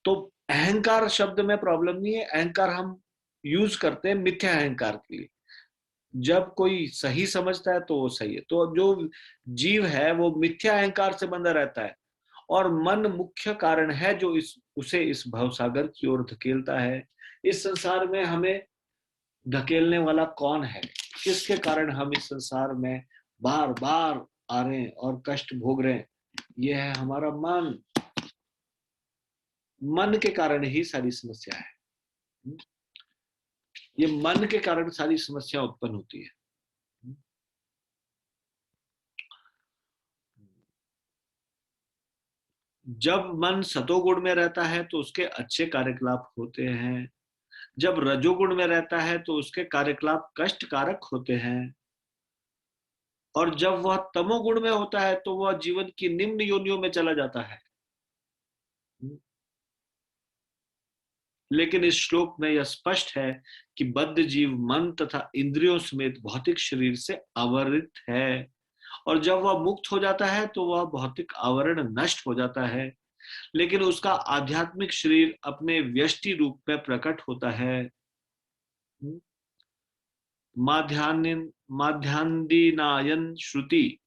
तो अहंकार शब्द में प्रॉब्लम नहीं है, अहंकार हम यूज करते हैं मिथ्या अहंकार के लिए। जब कोई सही समझता है तो वो सही है। तो जो जीव है वो मिथ्या अहंकार से बंधा रहता है, और मन मुख्य कारण है जो उसे इस भवसागर की ओर धकेलता है। इस संसार में हमें धकेलने वाला कौन है? किसके कारण हम इस संसार में बार बार आ रहे हैं और कष्ट भोग रहे हैं? यह है हमारा मन। मन के कारण ही सारी समस्या है। ये मन के कारण सारी समस्या उत्पन्न होती है। जब मन सतोगुण में रहता है तो उसके अच्छे कार्यकलाप होते हैं, जब रजोगुण में रहता है तो उसके कार्यकलाप कष्टकारक होते हैं। और जब वह तमोगुण में होता है तो वह जीवन की निम्न योनियों में चला जाता है। लेकिन इस श्लोक में यह स्पष्ट है कि बद्ध जीव मन तथा इंद्रियों समेत भौतिक शरीर से आवृत है, और जब वह मुक्त हो जाता है तो वह भौतिक आवरण नष्ट हो जाता है, लेकिन उसका आध्यात्मिक शरीर अपने व्यष्टि रूप में प्रकट होता है। माध्यान्दिनायन श्रुति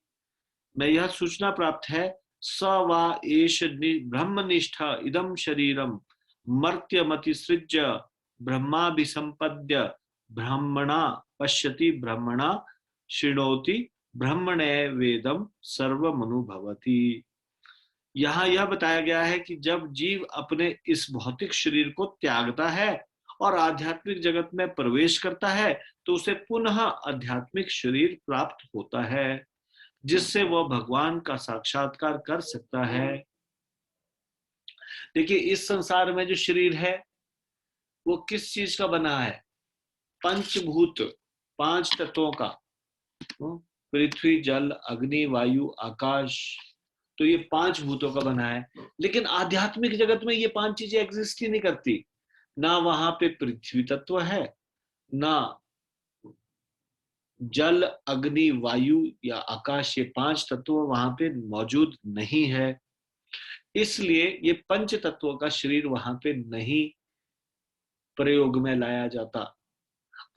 में यह सूचना प्राप्त है, स वा एष ब्रह्मनिष्ठ इदम शरीरम मर्त्यमतिसृज्य ब्रह्माभिसंपद्य ब्रह्मणा पश्यति ब्रह्मणा शृणोति ब्रह्मणे वेदम सर्वमनुभवति। यहाँ यह बताया गया है कि जब जीव अपने इस भौतिक शरीर को त्यागता है और आध्यात्मिक जगत में प्रवेश करता है तो उसे पुनः आध्यात्मिक शरीर प्राप्त होता है, जिससे वह भगवान का साक्षात्कार कर सकता है। देखिए, इस संसार में जो शरीर है वो किस चीज का बना है? पंचभूत, 5 तत्वों का, पृथ्वी जल अग्नि वायु आकाश, तो ये 5 भूतों का बना है। लेकिन आध्यात्मिक जगत में ये 5 चीजें एग्जिस्ट ही नहीं करती। ना वहां पे पृथ्वी तत्व है, ना जल अग्नि वायु या आकाश, ये 5 तत्व वहां पे मौजूद नहीं है। इसलिए ये 5 तत्वों का शरीर वहां पे नहीं प्रयोग में लाया जाता।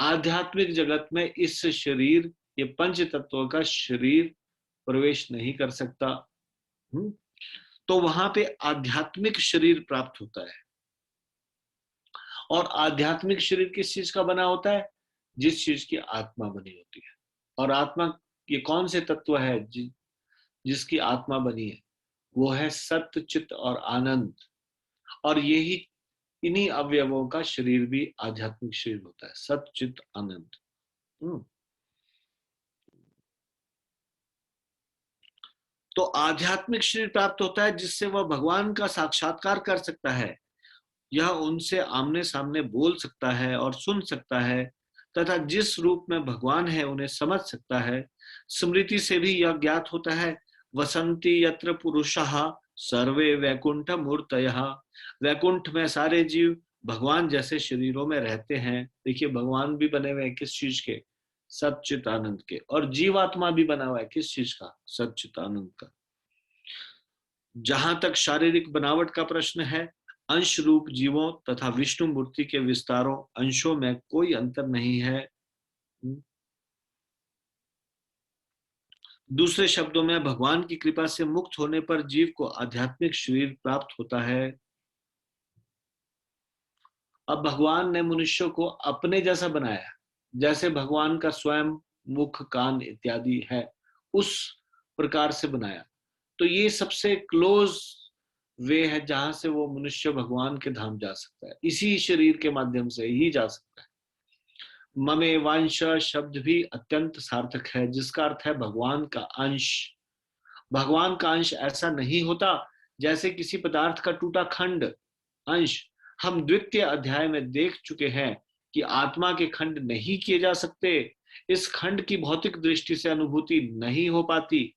आध्यात्मिक जगत में इस शरीर, ये 5 तत्वों का शरीर प्रवेश नहीं कर सकता। तो वहां पे आध्यात्मिक शरीर प्राप्त होता है। और आध्यात्मिक शरीर किस चीज का बना होता है? जिस चीज की आत्मा बनी होती है। और आत्मा ये कौन से तत्व है जिसकी आत्मा बनी है? वो है सत्य, चित्त और आनंद। और यही इन्हीं अवयवों का शरीर भी आध्यात्मिक शरीर होता है, सत्य, चित्त, आनंद। तो आध्यात्मिक शरीर प्राप्त होता है जिससे वह भगवान का साक्षात्कार कर सकता है। यह उनसे आमने सामने बोल सकता है और सुन सकता है तथा जिस रूप में भगवान है उन्हें समझ सकता है। स्मृति से भी यह ज्ञात होता है, वसंती यत्र पुरुषः सर्वे वैकुंठ मूर्तयः। वैकुंठ में सारे जीव भगवान जैसे शरीरों में रहते हैं। देखिए, भगवान भी बने हुए हैं किस चीज के? सच्चित आनंद के। और जीवात्मा भी बना हुआ है किस चीज का? सच्चित आनंद का। जहां तक शारीरिक बनावट का प्रश्न है, अंश रूप जीवों तथा विष्णु मूर्ति के विस्तारों अंशों में कोई अंतर नहीं है। दूसरे शब्दों में, भगवान की कृपा से मुक्त होने पर जीव को आध्यात्मिक शरीर प्राप्त होता है। अब भगवान ने मनुष्य को अपने जैसा बनाया, जैसे भगवान का स्वयं मुख, कान इत्यादि है, उस प्रकार से बनाया। तो ये सबसे क्लोज वे है जहां से वो मनुष्य भगवान के धाम जा सकता है। इसी शरीर के माध्यम से ही जा सकता है। ममे वांश शब्द भी अत्यंत सार्थक है, जिसका अर्थ है भगवान का अंश। भगवान का अंश ऐसा नहीं होता जैसे किसी पदार्थ का टूटा खंड, अंश। हम द्वितीय अध्याय में देख चुके हैं कि आत्मा के खंड नहीं किए जा सकते। इस खंड की भौतिक दृष्टि से अनुभूति नहीं हो पाती।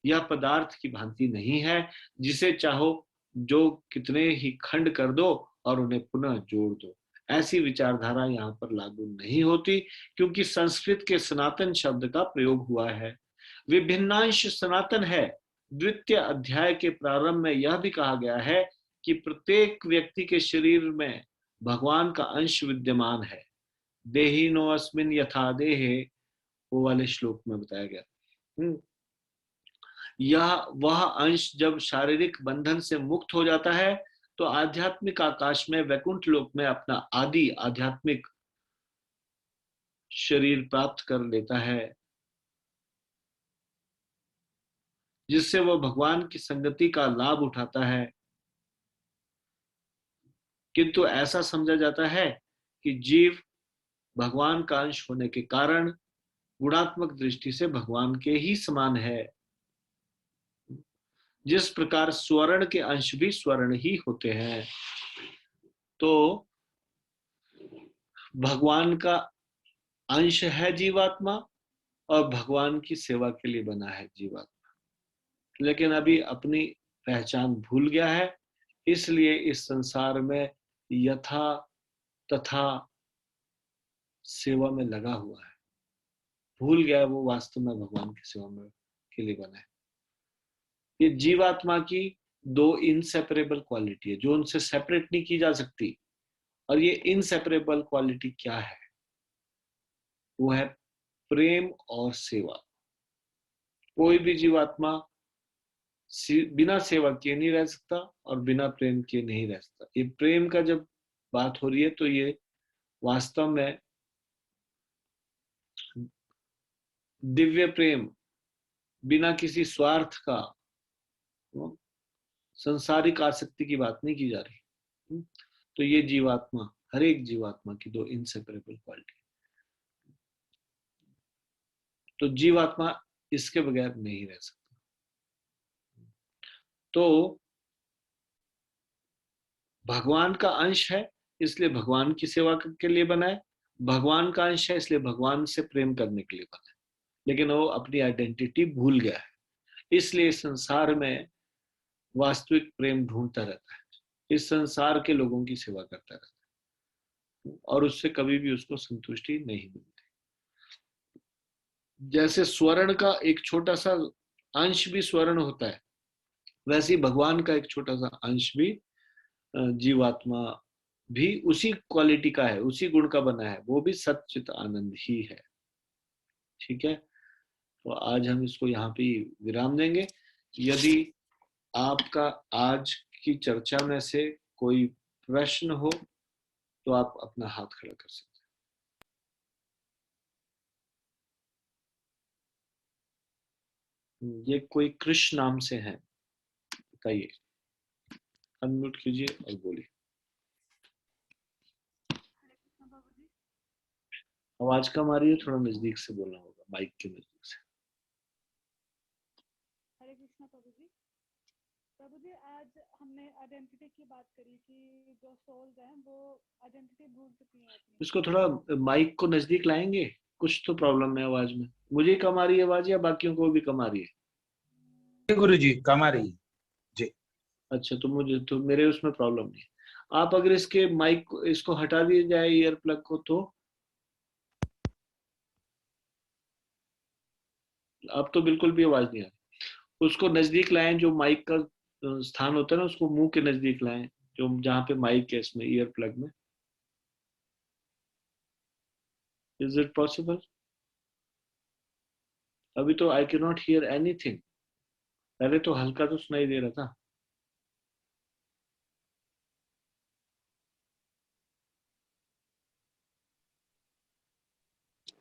यह पदार्थ की भांति नहीं है जिसे चाहो जो कितने ही खंड कर दो और उन्हें पुनः जोड़ दो। ऐसी विचारधारा यहाँ पर लागू नहीं होती, क्योंकि संस्कृत के सनातन शब्द का प्रयोग हुआ है। विभिन्नांश सनातन है। द्वितीय अध्याय के प्रारंभ में यह भी कहा गया है कि प्रत्येक व्यक्ति के शरीर में भगवान का अंश विद्यमान है। देहिनो अस्मिन् यथा देहे, वो वाले श्लोक में बताया गया। यह वह अंश जब शारीरिक बंधन से मुक्त हो जाता है तो आध्यात्मिक आकाश में, वैकुंठ लोक में अपना आदि आध्यात्मिक शरीर प्राप्त कर लेता है, जिससे वह भगवान की संगति का लाभ उठाता है। किंतु ऐसा समझा जाता है कि जीव भगवान का अंश होने के कारण गुणात्मक दृष्टि से भगवान के ही समान है। जिस प्रकार स्वर्ण के अंश भी स्वर्ण ही होते हैं। तो भगवान का अंश है जीवात्मा और भगवान की सेवा के लिए बना है जीवात्मा, लेकिन अभी अपनी पहचान भूल गया है, इसलिए इस संसार में यथा तथा सेवा में लगा हुआ है, भूल गया है वो वास्तव में भगवान की सेवा में के लिए बना है। ये जीवात्मा की दो इनसेपरेबल क्वालिटी है जो उनसे सेपरेट नहीं की जा सकती, और ये इनसेपरेबल क्वालिटी क्या है? वो है प्रेम और सेवा। कोई भी जीवात्मा बिना सेवा किए नहीं रह सकता और बिना प्रेम किए नहीं रह सकता। ये प्रेम का जब बात हो रही है तो ये वास्तव में दिव्य प्रेम, बिना किसी स्वार्थ का, संसारिक आसक्ति की बात नहीं की जा रही। तो ये जीवात्मा, हर एक जीवात्मा की दो इनसेपरेबल क्वालिटी, तो जीवात्मा इसके बगैर नहीं रह सकता। तो भगवान का अंश है इसलिए भगवान की सेवा के लिए बना है, भगवान का अंश है इसलिए भगवान से प्रेम करने के लिए बना है, लेकिन वो अपनी आइडेंटिटी भूल गया है, इसलिए संसार में वास्तविक प्रेम ढूंढता रहता है, इस संसार के लोगों की सेवा करता रहता है और उससे कभी भी उसको संतुष्टि नहीं मिलती। जैसे स्वर्ण का एक छोटा सा अंश भी स्वर्ण होता है, वैसे ही भगवान का एक छोटा सा अंश भी, जीवात्मा भी उसी क्वालिटी का है, उसी गुण का बना है, वो भी सच्चित आनंद ही है। ठीक है, तो आज हम इसको यहाँ पे विराम देंगे। यदि आपका आज की चर्चा में से कोई प्रश्न हो तो आप अपना हाथ खड़ा कर सकते हैं। ये कोई कृष्ण नाम से है, बताइए, अनम्यूट कीजिए और बोलिए। आवाज कम आ रही है, थोड़ा नजदीक से बोलना होगा, माइक के नजदीक से। हरे कृष्णा प्रभु जी। प्रभु जी, आज हमने आइडेंटिटी की बात करी कि जो सोल्स हैं वो आइडेंटिटी भूल चुकी हैं अपनी। इसको थोड़ा माइक को नजदीक लाएंगे, कुछ तो प्रॉब्लम है आवाज में। मुझे कम आ रही है आवाज या बाकियों को भी कम आ रही है? गुरु जी कम आ रही है जी। अच्छा, तो मुझे तो मेरे उसमें प्रॉब्लम नहीं है। आप अगर इसके माइक को, इसको हटा दिया जाए ईयर प्लग को, तो अब तो बिल्कुल भी आवाज नहीं आ रही। उसको नजदीक लाएं, जो माइक का स्थान होता है ना, उसको मुंह के नजदीक लाएं, जो जहां पे माइक है इसमें ईयर प्लग में। Is it possible? अभी तो I can not hear anything, पहले तो हल्का तो सुनाई दे रहा था।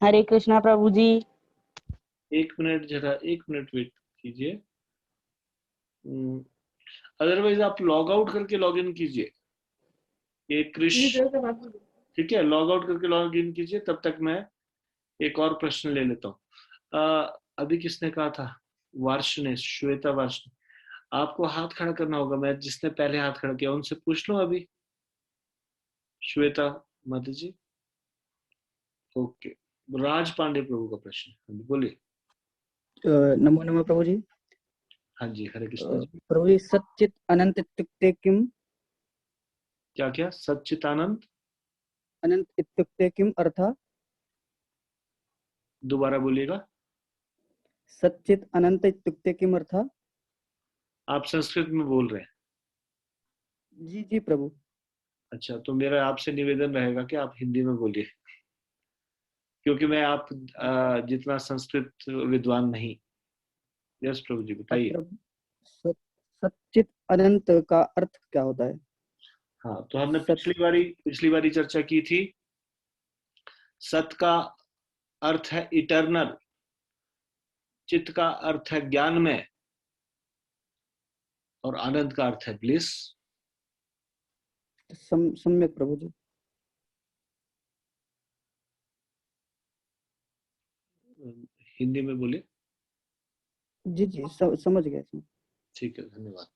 हरे कृष्णा प्रभु जी। एक मिनट, जरा एक मिनट वेट कीजिए, अदरवाइज आप लॉग आउट करके लॉग इन कीजिए। ये कृष्ण, ठीक है, लॉग आउट करके लॉग इन कीजिए, तब तक मैं एक और प्रश्न ले लेता हूँ। अभी किसने कहा था? वार्ष ने, श्वेता वार्ष ने। आपको हाथ खड़ा करना होगा, मैं जिसने पहले हाथ खड़ा किया उनसे पूछ लूं अभी। श्वेता माता जी, ओके। राज पांडे प्रभु का प्रश्न, बोलिए। नमो नमः प्रभु जी। हाँ जी, हरे कृष्ण जी। प्रभु जी, सच्चित अनंत इत्युक्ते किम? क्या क्या? सच्चिदानंद, अनंत इत्युक्ते किम अर्थ? दोबारा बोलिएगा। सच्चित अनंत इत्युक्ते किम अर्थ? आप संस्कृत में बोल रहे हैं? जी जी प्रभु। अच्छा, तो मेरा आपसे निवेदन रहेगा कि आप हिंदी में बोलिए, क्योंकि मैं आप जितना संस्कृत विद्वान नहीं। यस प्रभु जी, बताइए। सच्चित अनंत का अर्थ क्या होता है? हाँ, तो हमने पिछली बारी चर्चा की थी। सत का अर्थ है इटर्नल, चित्त का अर्थ है ज्ञान में, और आनंद का अर्थ है ब्लिस। सम्यक प्रभु जी। हिंदी में बोले। जी जी समझ गया। ठीक है, धन्यवाद।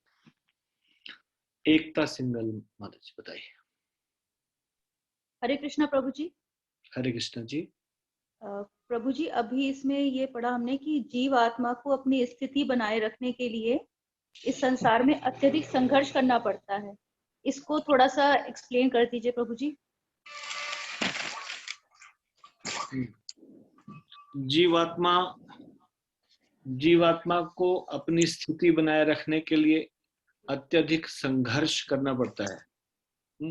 एकता सिंगल माता जी, बताइए। हरे कृष्णा प्रभु जी। हरे कृष्णा जी। प्रभु जी, अभी इसमें ये पढ़ा हमने कि जीव आत्मा को अपनी स्थिति बनाए रखने के लिए इस संसार में अत्यधिक संघर्ष करना पड़ता है। इसको थोड़ा सा एक्सप्लेन कर दीजिए प्रभु जी। जीवात्मा को अपनी स्थिति बनाए रखने के लिए अत्यधिक संघर्ष करना पड़ता है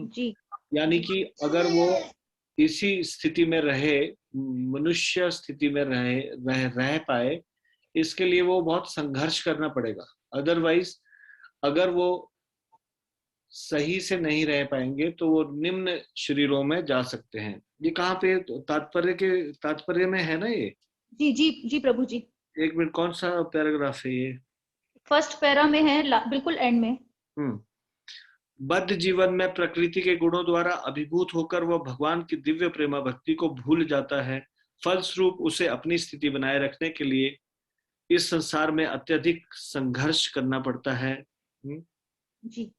जी। यानी कि अगर वो इसी स्थिति में रहे, मनुष्य स्थिति में रह पाए, इसके लिए वो बहुत संघर्ष करना पड़ेगा। अदरवाइज अगर वो सही से नहीं रह पाएंगे तो वो निम्न शरीरों में जा सकते हैं। ये कहाँ पे तात्पर्य में है ना ये? जी जी जी प्रभु जी। एक मिनट, कौन सा पैराग्राफ है ये? फर्स्ट पैरा में है, बिल्कुल एंड में। बद्ध जीवन में प्रकृति के गुणों द्वारा अभिभूत होकर वह भगवान की दिव्य प्रेमा भक्ति को भूल जाता है। फलस्वरूप उसे अपनी स्थिति बनाए रखने के लिए इस संसार में अत्यधिक संघर्ष करना पड़ता है। जी।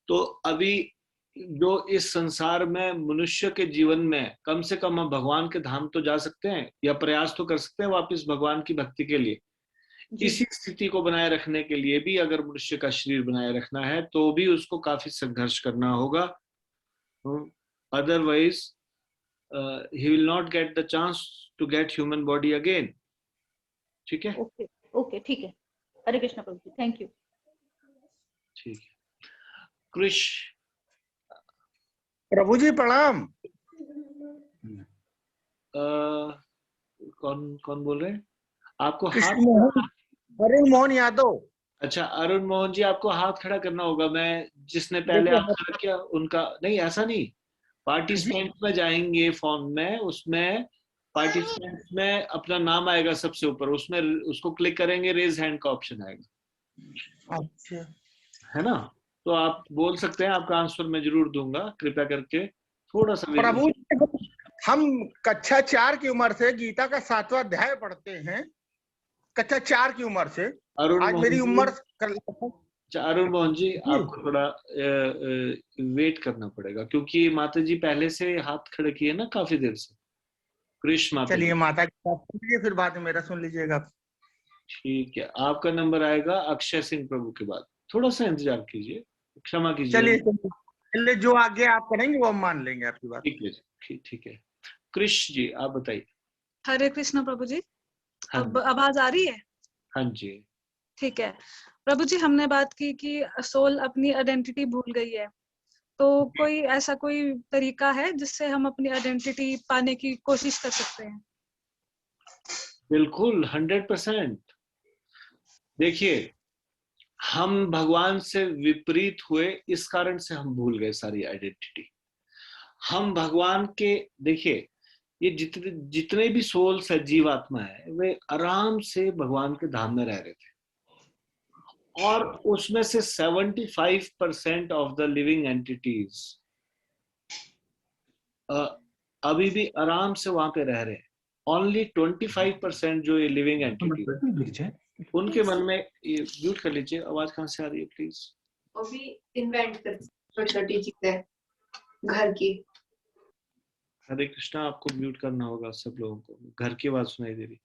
तो अभी जो इस संसार में मनुष्य के जीवन में कम से कम हम भगवान के धाम तो जा सकते हैं या प्रयास तो कर सकते हैं वापस भगवान की भक्ति के लिए। इसी स्थिति को बनाए रखने के लिए भी अगर मनुष्य का शरीर बनाए रखना है तो भी उसको काफी संघर्ष करना होगा। Otherwise he will not get the chance to get human body again. ठीक है? ओके ओके, ठीक है। Hare Krishna Prabhu ji, thank you. ठीक है। कृष प्रभु जी प्रणाम। कौन बोल रहे हैं? आपको अरुण मोहन यादव। अच्छा, अरुण मोहन जी, आपको हाथ खड़ा करना होगा। मैं जिसने पहले हाथ खड़ा किया उनका नहीं, ऐसा नहीं, पार्टिसिपेंट में जाएंगे फॉर्म में, उसमें पार्टिसिपेंट में अपना नाम आएगा सबसे ऊपर, उसमें उसको क्लिक करेंगे, रेज हैंड का ऑप्शन आएगा। अच्छा, है ना? तो आप बोल सकते हैं, आपका आंसर मैं जरूर दूंगा। कृपया करके थोड़ा सा प्रभु हम कक्षा 4 की उम्र से गीता का 7वां अध्याय पढ़ते हैं, कक्षा 4 की उम्र से। आज मेरी उम्र अरुण मोहन जी, आपको थोड़ा वेट करना पड़ेगा क्योंकि माता जी पहले से हाथ खड़े किए ना काफी देर से। कृष्ण माता, चलिए माता की बात सुनिए, फिर बाद में मेरा सुन लीजिएगा। ठीक है, आपका नंबर आएगा अक्षय सिंह प्रभु के बाद। थोड़ा सा इंतजार कीजिए, क्षमा कीजिए। चलिए जो आगे आप करेंगे वो हम मान लेंगे आपकी बात। ठीक है, ठीक है। कृष्ण जी, आप बताइए। हरे कृष्ण प्रभु जी। हाँ, अब आवाज आ रही है? हाँ जी। ठीक है प्रभु जी, हमने बात की कि सोल अपनी आइडेंटिटी भूल गई है, तो कोई ऐसा कोई तरीका है जिससे हम अपनी आइडेंटिटी पाने की कोशिश कर सकते हैं? बिल्कुल, 100%। देखिए, हम भगवान से विपरीत हुए, इस कारण से हम भूल गए सारी आइडेंटिटी। हम भगवान के, देखिए, ये जितने भी सोल्स है, जीवात्मा है, वे आराम से भगवान के धाम में रह रहे थे और उसमें से 75% ऑफ द लिविंग एंटिटीज अभी भी आराम से वहां पे रह रहे हैं। ओनली 25% जो ये लिविंग एंटिटीज, उनके मन में, ये म्यूट कर लीजिए, आवाज कहाँ से आ रही है प्लीज। वो भी इन्वेंट कर छोटी छोटी चीजें घर की। हरे कृष्णा, आपको म्यूट करना होगा सब लोगों को, घर की आवाज सुनाई दे रही।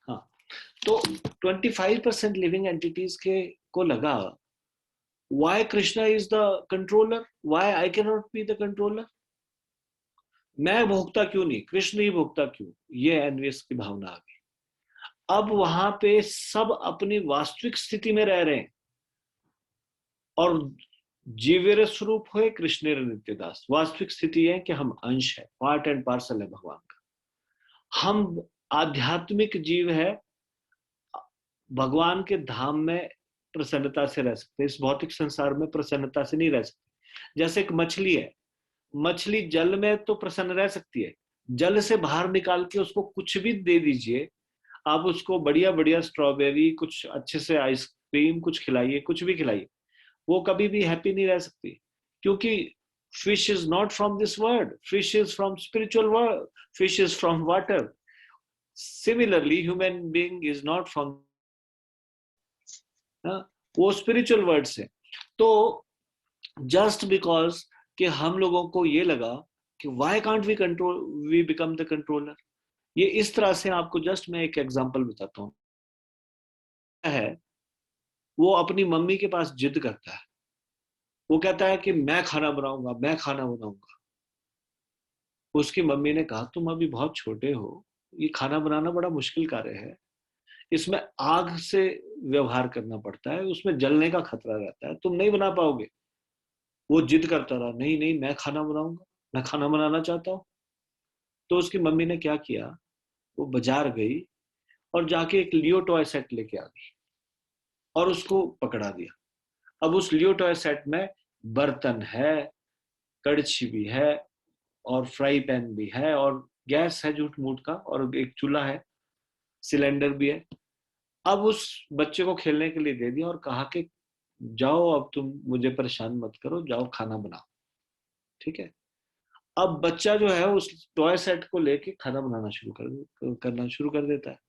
हाँ, तो 25% लिविंग एंटिटीज के को लगा, why Krishna is the controller, why I cannot be the controller, मैं भोगता क्यों नहीं, कृष्ण ही भोगता क्यों, ये एनवियस की भावना आ गई। अब वहां पे सब अपनी वास्तविक स्थिति में रह रहे हैं और जीवेर स्वरूप हुए कृष्णेर नित्यदास। वास्तविक स्थिति है कि हम अंश है, पार्ट एंड पार्सल है भगवान का। हम आध्यात्मिक जीव है, भगवान के धाम में प्रसन्नता से रह सकते, इस भौतिक संसार में प्रसन्नता से नहीं रह सकते। जैसे एक मछली है, मछली जल में तो प्रसन्न रह सकती है, जल से बाहर निकाल के उसको कुछ भी दे दीजिए, आप उसको बढ़िया बढ़िया स्ट्रॉबेरी, कुछ अच्छे से आइसक्रीम, कुछ खिलाइए, कुछ भी खिलाइए, वो कभी भी हैप्पी नहीं रह सकती, क्योंकि fish is not from this world, fish is from spiritual world, fish is from water. Similarly human being is not from, वो स्पिरिचुअल वर्ड से। तो जस्ट बिकॉज कि हम लोगों को ये लगा कि why can't we control, we become the controller, ये इस तरह से आपको जस्ट मैं एक एग्जांपल बताता हूँ है, वो अपनी मम्मी के पास जिद करता है, वो कहता है कि मैं खाना बनाऊंगा, मैं खाना बनाऊंगा। उसकी मम्मी ने कहा तुम अभी बहुत छोटे हो, ये खाना बनाना बड़ा मुश्किल कार्य है, इसमें आग से व्यवहार करना पड़ता है, उसमें जलने का खतरा रहता है, तुम नहीं बना पाओगे। वो जिद करता रहा, नहीं नहीं मैं खाना बनाऊंगा, मैं खाना बनाना चाहता हूँ। तो उसकी मम्मी ने क्या किया, वो बाजार गई और जाके एक लियो टॉय सेट लेके आ गई और उसको पकड़ा दिया। अब उस लियो टॉय सेट में बर्तन है, कड़छी भी है और फ्राई पैन भी है और गैस है झूठ मूठ का और एक चूल्हा है, सिलेंडर भी है। अब उस बच्चे को खेलने के लिए दे दिया और कहा कि जाओ अब तुम मुझे परेशान मत करो, जाओ खाना बनाओ। ठीक है, अब बच्चा जो है उस टॉय सेट को लेके खाना बनाना करना शुरू कर देता है।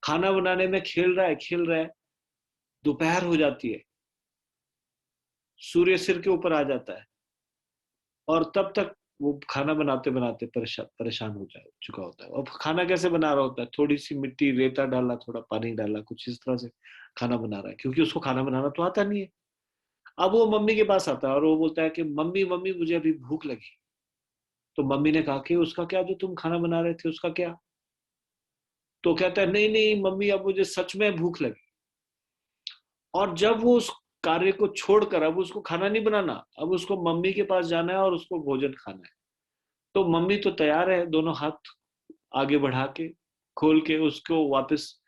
खाना बनाने में खेल रहा है, दोपहर हो जाती है, सूर्य सिर के ऊपर आ जाता है और तब तक वो खाना बनाते बनाते परेशान हो चुका होता है। और खाना कैसे बना रहा होता है, थोड़ी सी मिट्टी रेता डाला, थोड़ा पानी डाला, कुछ इस तरह से खाना बना रहा है, क्योंकि उसको खाना बनाना तो आता नहीं है। अब वो मम्मी के पास आता है और वो बोलता है कि मम्मी मम्मी मुझे अभी भूख लगी। तो मम्मी ने कहा कि उसका क्या, जो तुम खाना बना रहे थे उसका क्या? तो कहता है नहीं नहीं मम्मी अब मुझे सच में भूख लगी। और जब वो उस कार्य को छोड़कर अब उसको खाना नहीं बनाना, अब उसको मम्मी के पास जाना है और उसको भोजन खाना है, तो मम्मी तो तैयार है दोनों हाथ आगे बढ़ा के खोल के उसको वापस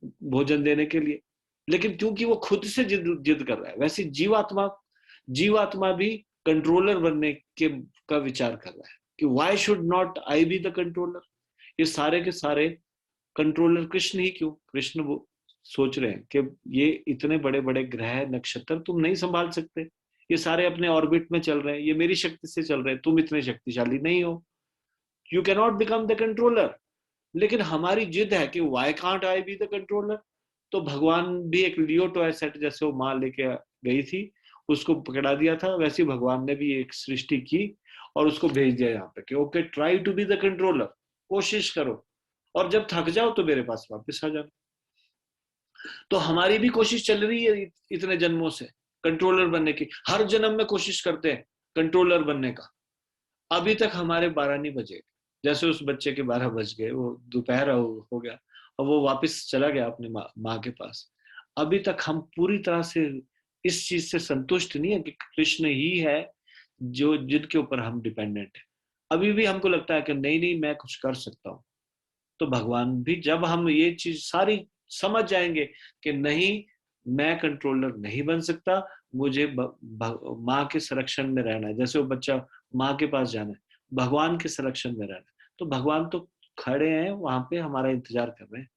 भोजन देने के लिए, लेकिन क्योंकि वो खुद से जिद कर रहा है। वैसे जीवात्मा भी कंट्रोलर बनने का विचार कर रहा है कि why should not I B the controller. ये सारे के सारे कंट्रोलर कृष्ण ही क्यों? कृष्ण वो सोच रहे हैं कि ये इतने बड़े बड़े ग्रह नक्षत्र तुम नहीं संभाल सकते, ये सारे अपने ऑर्बिट में चल रहे हैं, ये मेरी शक्ति से चल रहे हैं, तुम इतने शक्तिशाली नहीं हो, you can not become the controller. लेकिन हमारी जिद है कि why can't I B the controller. तो भगवान भी एक लियो टॉय सेट, जैसे वो माँ लेके गई थी उसको पकड़ा दिया था, वैसे भगवान ने भी एक सृष्टि की और उसको भेज दिया यहाँ पे कि okay try to be the controller, कोशिश करो और जब थक जाओ तो मेरे पास वापस आ जाओ। तो हमारी भी कोशिश चल रही है इतने जन्मों से कंट्रोलर बनने की, हर जन्म में कोशिश करते हैं कंट्रोलर बनने का। अभी तक हमारे 12 नहीं बजे, जैसे उस बच्चे के 12 बज गए, वो दोपहर हो गया और वो वापस चला गया अपने माँ के पास। अभी तक हम पूरी तरह से इस चीज से संतुष्ट नहीं है कि कृष्ण ही है जो जिनके ऊपर हम डिपेंडेंट है। अभी भी हमको लगता है कि नहीं नहीं मैं कुछ कर सकता हूँ। तो भगवान भी जब हम ये चीज सारी समझ जाएंगे कि नहीं मैं कंट्रोलर नहीं बन सकता, मुझे माँ के संरक्षण में रहना है, जैसे वो बच्चा माँ के पास जाना है, भगवान के संरक्षण में रहना है, तो भगवान तो खड़े हैं वहां पे हमारा इंतजार कर रहे हैं।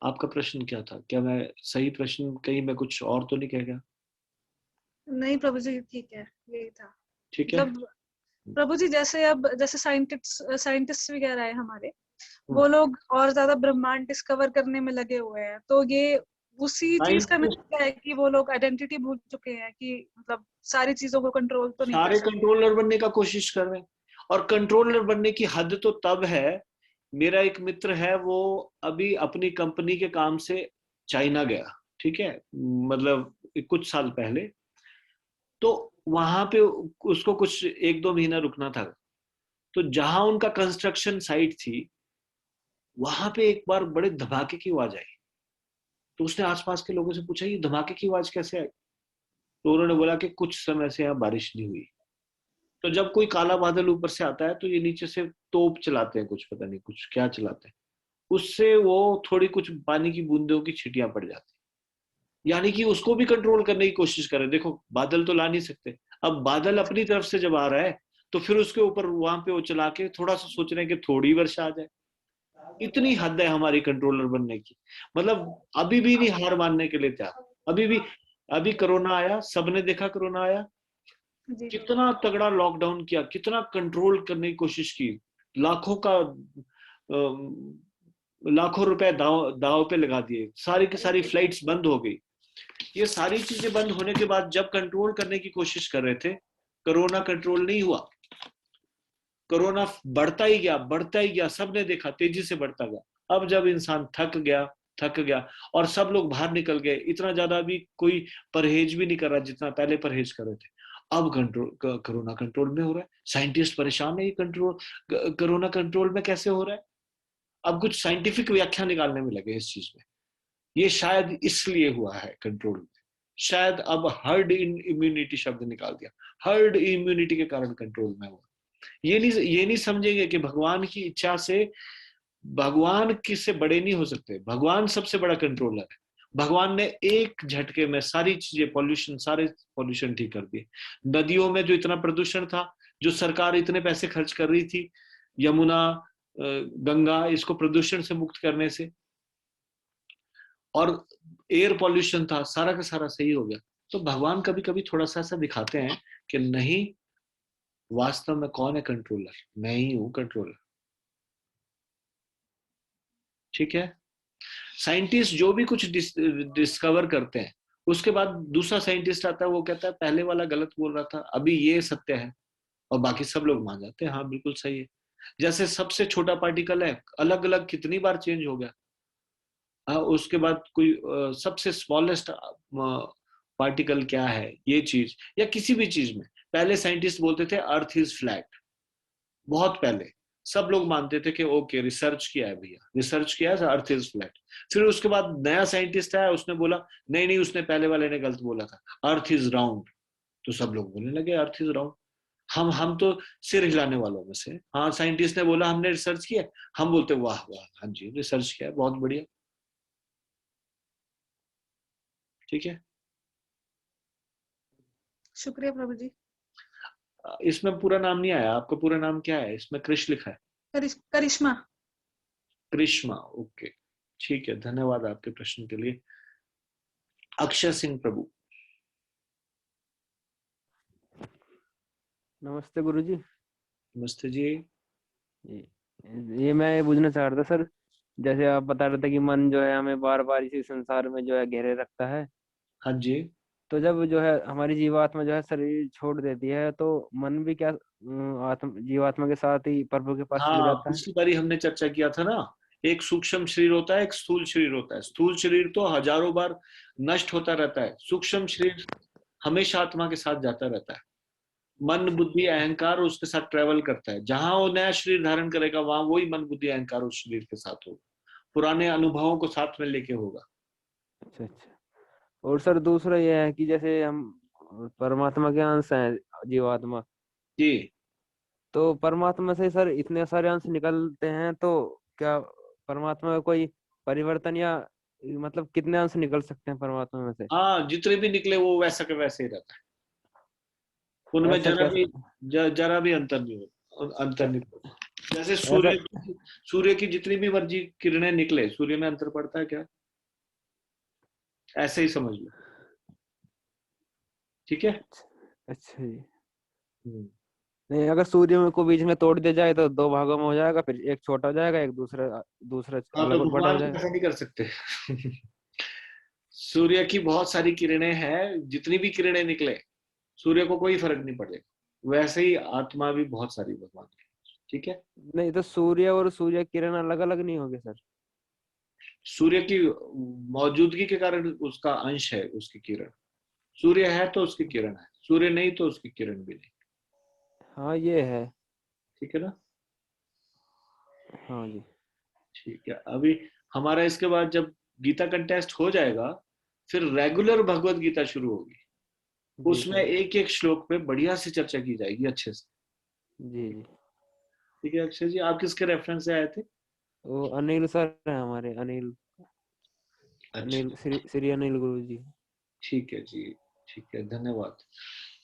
आपका प्रश्न क्या था? क्या मैं सही प्रश्न, कहीं मैं कुछ और तो नहीं कह गया? नहीं प्रभु जी ठीक है, यही था। ठीक है प्रभु जी जैसे साइंटिस्ट वगैरह है हमारे, वो लोग और ज्यादा ब्रह्मांड डिस्कवर करने में लगे हुए हैं, तो ये उसी चीज का मतलब है कि वो लोग आइडेंटिटी भूल चुके हैं कि मतलब सारी चीजों को कंट्रोल तो नहीं सारे कंट्रोलर बनने का कोशिश कर रहे हैं। और कंट्रोलर बनने की हद तो तब है, मेरा एक मित्र है वो अभी अपनी कंपनी के काम से चाइना गया, ठीक है, मतलब कुछ साल पहले। तो वहां पे उसको कुछ 1-2 महीना रुकना था। तो जहां उनका कंस्ट्रक्शन साइट थी वहां पे एक बार बड़े धमाके की आवाज आई। तो उसने आसपास के लोगों से पूछा ये धमाके की आवाज कैसे आई? तो उन्होंने बोला कि कुछ समय से यहाँ बारिश नहीं हुई। तो जब कोई काला बादल ऊपर से आता है तो ये नीचे से तोप चलाते हैं, कुछ पता नहीं कुछ क्या चलाते हैं, उससे वो थोड़ी कुछ पानी की बूंदों की छिटियां पड़ जाती, यानी कि उसको भी कंट्रोल करने की कोशिश कर रहे। देखो बादल तो ला नहीं सकते, अब बादल अपनी तरफ से जब आ रहा है तो फिर उसके ऊपर वहां पे वो चला के थोड़ा सा सोच रहे हैं कि थोड़ी वर्षा आ जाए। इतनी हद है हमारी कंट्रोलर बनने की, मतलब अभी भी नहीं हार मानने के लिए तैयार। अभी कोरोना आया, सबने देखा कोरोना आया, कितना तगड़ा लॉकडाउन किया, कितना कंट्रोल करने की कोशिश की, लाखों रुपए दाव पे लगा दिए, सारी की सारी फ्लाइट्स बंद हो गई। ये सारी चीजें बंद होने के बाद जब कंट्रोल करने की कोशिश कर रहे थे, कोरोना कंट्रोल नहीं हुआ। कोरोना बढ़ता ही गया, सबने देखा तेजी से बढ़ता गया। अब जब इंसान थक गया और सब लोग बाहर निकल गए, इतना ज्यादा भी कोई परहेज भी नहीं कर रहा जितना पहले परहेज कर रहे थे। अब कोरोना कंट्रोल में हो रहा है। साइंटिस्ट परेशान है, ये कोरोना कंट्रोल में कैसे हो रहा है। अब कुछ साइंटिफिक व्याख्या निकालने में लगे इस चीज में। ये शायद इसलिए हुआ है कंट्रोल में, शायद अब हर्ड इम्यूनिटी शब्द निकाल दिया, हर्ड इम्यूनिटी के कारण कंट्रोल में हुआ। ये नहीं समझेंगे कि भगवान की इच्छा से भगवान किससे बड़े नहीं हो सकते। भगवान सबसे बड़ा कंट्रोलर है। भगवान ने एक झटके में सारी चीजें, सारे पॉल्यूशन ठीक कर दिए। नदियों में जो इतना प्रदूषण था, जो सरकार इतने पैसे खर्च कर रही थी यमुना गंगा इसको प्रदूषण से मुक्त करने से, और एयर पॉल्यूशन था, सारा का सारा सही हो गया। तो भगवान कभी कभी थोड़ा सा ऐसा दिखाते हैं कि नहीं, वास्तव में कौन है कंट्रोलर, मैं ही हूं कंट्रोलर। ठीक है। साइंटिस्ट जो भी कुछ डिस्कवर करते हैं, उसके बाद दूसरा साइंटिस्ट आता है, वो कहता है पहले वाला गलत बोल रहा था, अभी ये सत्य है, और बाकी सब लोग मान जाते हैं हाँ बिल्कुल सही है। जैसे सबसे छोटा पार्टिकल है, अलग अलग कितनी बार चेंज हो गया। उसके बाद कोई सबसे स्मॉलेस्ट पार्टिकल क्या है, ये चीज, या किसी भी चीज में पहले साइंटिस्ट बोलते थे अर्थ इज फ्लैट। बहुत पहले सब लोग मानते थे कि ओके रिसर्च किया है भैया, रिसर्च किया है, अर्थ इज फ्लैट। फिर उसके बाद नया साइंटिस्ट आया, उसने बोला नहीं, उसने पहले वाले ने गलत बोला था, अर्थ इज राउंड। तो सब लोग बोलने लगे अर्थ इज राउंड। हम तो सिर हिलाने वालों में से, हाँ साइंटिस्ट ने बोला हमने रिसर्च किया, हम बोलते वाह वाह हाँ जी रिसर्च किया, बहुत बढ़िया। ठीक है, शुक्रिया प्रभु जी। इसमें पूरा नाम नहीं आया, आपका पूरा नाम क्या है? इसमें कृष लिखा है। करिश्मा। कृष्मा, ओके ठीक है, धन्यवाद आपके प्रश्न के लिए। अक्षय सिंह प्रभु। नमस्ते गुरुजी। नमस्ते जी। ये मैं पूछना चाह रहा था सर, जैसे आप बता रहे थे कि मन जो है हमें बार बार इसी संसार में जो है घेरे रखता है। हाँ जी। तो जब जो है हमारी जीवात्मा जो है शरीर छोड़ देती है, तो मन भी क्या जीवात्मा के साथ ही प्रभु के पास चले हाँ जाता है? पिछली बारी हमने चर्चा किया था ना, एक सूक्ष्म शरीर होता है, एक स्थूल शरीर होता है। स्थूल शरीर तो हजारों बार नष्ट होता रहता है, सूक्ष्म शरीर हमेशा आत्मा के साथ जाता रहता है। मन बुद्धि अहंकार उसके साथ ट्रेवल करता है, जहां वो नया शरीर धारण करेगा वहां वही मन बुद्धि अहंकार उस शरीर के साथ होगा, पुराने अनुभवों को साथ में लेके होगा। अच्छा अच्छा। और सर दूसरा ये है कि जैसे हम परमात्मा के अंश हैं, जीवात्मा जी, तो परमात्मा से सर इतने सारे अंश निकलते हैं, तो क्या परमात्मा का कोई परिवर्तन, या मतलब कितने अंश निकल सकते हैं परमात्मा में से? हाँ जितने भी निकले वो वैसा के वैसे ही रहता है, उनमें ऐसा कैसे? जरा भी अंतर नहीं होता, अंतर नहीं पड़ता। जैसे ऐसा सूर्य की जितनी भी मर्जी किरणें निकले, सूर्य में अंतर पड़ता है क्या? ऐसे ही समझ लो। ठीक है। अच्छा जी। नहीं, अगर सूर्य को बीच में तोड़ दिया जाए तो दो भागों में हो जाएगा, फिर एक छोटा हो जाएगा, एक दूसरा हाँ तो अलग बड़ा हो भगवान जाएगा। ऐसा नहीं कर सकते। सूर्य की बहुत सारी किरणें हैं, जितनी भी किरणें निकले सूर्य को कोई फर्क नहीं पड़ेगा, वैसे ही आत्मा भी बहुत सारी भगवान की। ठीक है। नहीं तो सूर्य और सूर्य किरण अलग अलग नहीं होंगे सर? सूर्य की मौजूदगी के कारण उसका अंश है उसकी किरण। सूर्य है तो उसकी किरण है, सूर्य नहीं तो उसकी किरण भी नहीं। हाँ ये है। ठीक है ना। हाँ जी। ठीक है, अभी हमारा इसके बाद जब गीता कंटेस्ट हो जाएगा, फिर रेगुलर भगवत गीता शुरू होगी, जी उसमें सर। एक एक श्लोक पे बढ़िया से चर्चा की जाएगी अच्छे से। जी जी। ठीक है अक्षय जी, आप किसके रेफरेंस से आए थे? वो अनिल सर है हमारे, अनिल अच्छा, अनिल श्री अनिल गुरु जी। ठीक है जी, ठीक है धन्यवाद।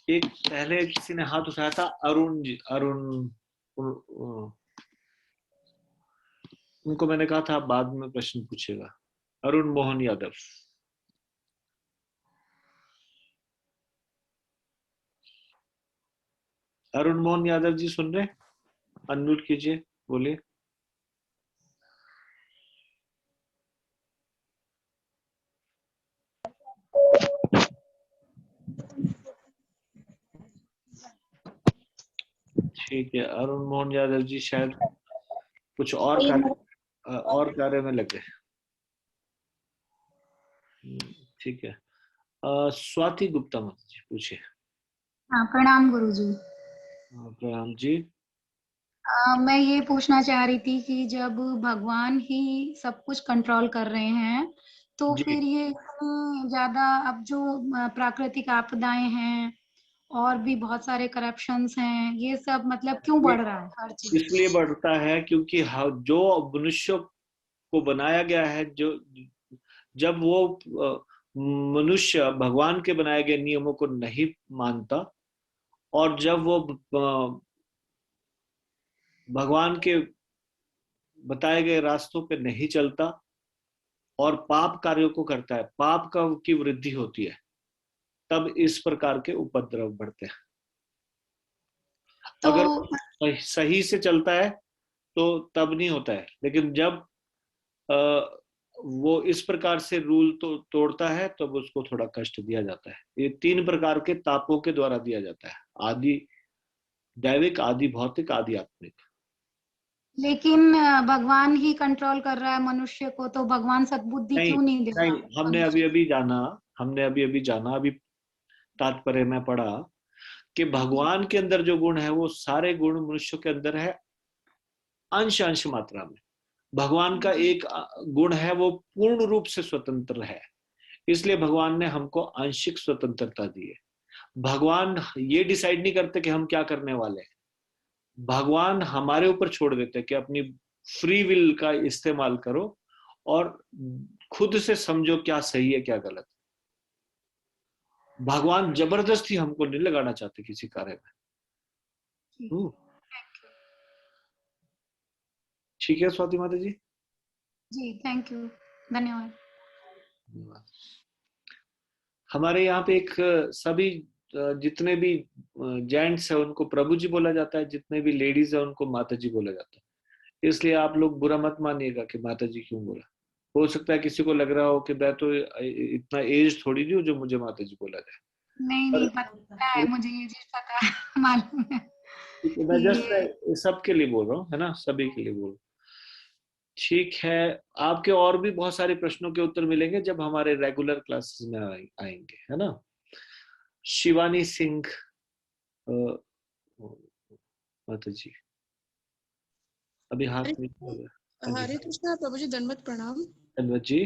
एक पहले किसी ने हाथ उठाया था, अरुण जी, अरुण, उनको मैंने कहा था बाद में प्रश्न पूछेगा। अरुण मोहन यादव। अरुण मोहन यादव जी सुन रहे? अनम्यूट कीजिए, बोलिए। ठीक है, अरुण मोहन यादव जी शायद कुछ और कार्य में लगे। ठीक है, स्वाति गुप्ता माता जी पूछिए। हाँ, प्रणाम गुरुजी। प्रणाम जी। मैं ये पूछना चाह रही थी कि जब भगवान ही सब कुछ कंट्रोल कर रहे हैं तो जी। फिर ये इतनी ज्यादा अब जो प्राकृतिक आपदाएं हैं और भी बहुत सारे करप्शंस हैं, ये सब मतलब क्यों बढ़ रहा है हर चीज? इसलिए बढ़ता है क्योंकि जो मनुष्य को बनाया गया है, जब वो मनुष्य भगवान के बनाए गए नियमों को नहीं मानता और जब वो भगवान के बताए गए रास्तों पे नहीं चलता और पाप कार्यों को करता है, पाप की वृद्धि होती है, तब इस प्रकार के उपद्रव बढ़ते हैं। तो अगर सही से चलता है तो तब नहीं होता है, लेकिन जब वो इस प्रकार से रूल तोड़ता है तब उसको थोड़ा कष्ट दिया जाता है। ये 3 प्रकार के तापों के द्वारा दिया जाता है, आदि दैविक, आदि भौतिक, आदि आत्मिक। लेकिन भगवान ही कंट्रोल कर रहा है मनुष्य को, तो भगवान सद्बुद्धि क्यों नहीं दे रहा? नहीं, हमने अभी अभी जाना, अभी तात्पर्य में पढ़ा कि भगवान के अंदर जो गुण है वो सारे गुण मनुष्य के अंदर है अंश अंश मात्रा में। भगवान का एक गुण है वो पूर्ण रूप से स्वतंत्र है, इसलिए भगवान ने हमको आंशिक स्वतंत्रता दी है। भगवान ये डिसाइड नहीं करते कि हम क्या करने वाले हैं, भगवान हमारे ऊपर छोड़ देते कि अपनी फ्री विल का इस्तेमाल करो और खुद से समझो क्या सही है क्या गलत। भगवान जबरदस्ती हमको नहीं लगाना चाहते किसी कार्य में। ठीक है स्वाति माता जी? जी, थैंक यू, धन्यवाद। हमारे यहाँ पे एक सभी जितने भी जेंट्स है उनको प्रभु जी बोला जाता है, जितने भी लेडीज है उनको माता जी बोला जाता है। इसलिए आप लोग बुरा मत मानिएगा कि माता जी क्यों बोला। हो सकता है किसी को लग रहा हो कि मैं तो इतना एज थोड़ी नहीं हूँ जो मुझे माता जी बोला जाए। नहीं पता है मुझे, ये चीज पता है, मालूम है। मैं जस्ट सबके लिए बोल रहा हूँ, है ना, सभी के लिए बोल रहा हूँ। ठीक है, आपके और भी बहुत सारे प्रश्नों के उत्तर मिलेंगे जब हमारे रेगुलर क्लासेस में आएंगे, है ना। शिवानी सिंह माता जी अभी हाथ में। हरे कृष्णा प्रभु जी, दंडवत प्रणाम। दंडवत जी।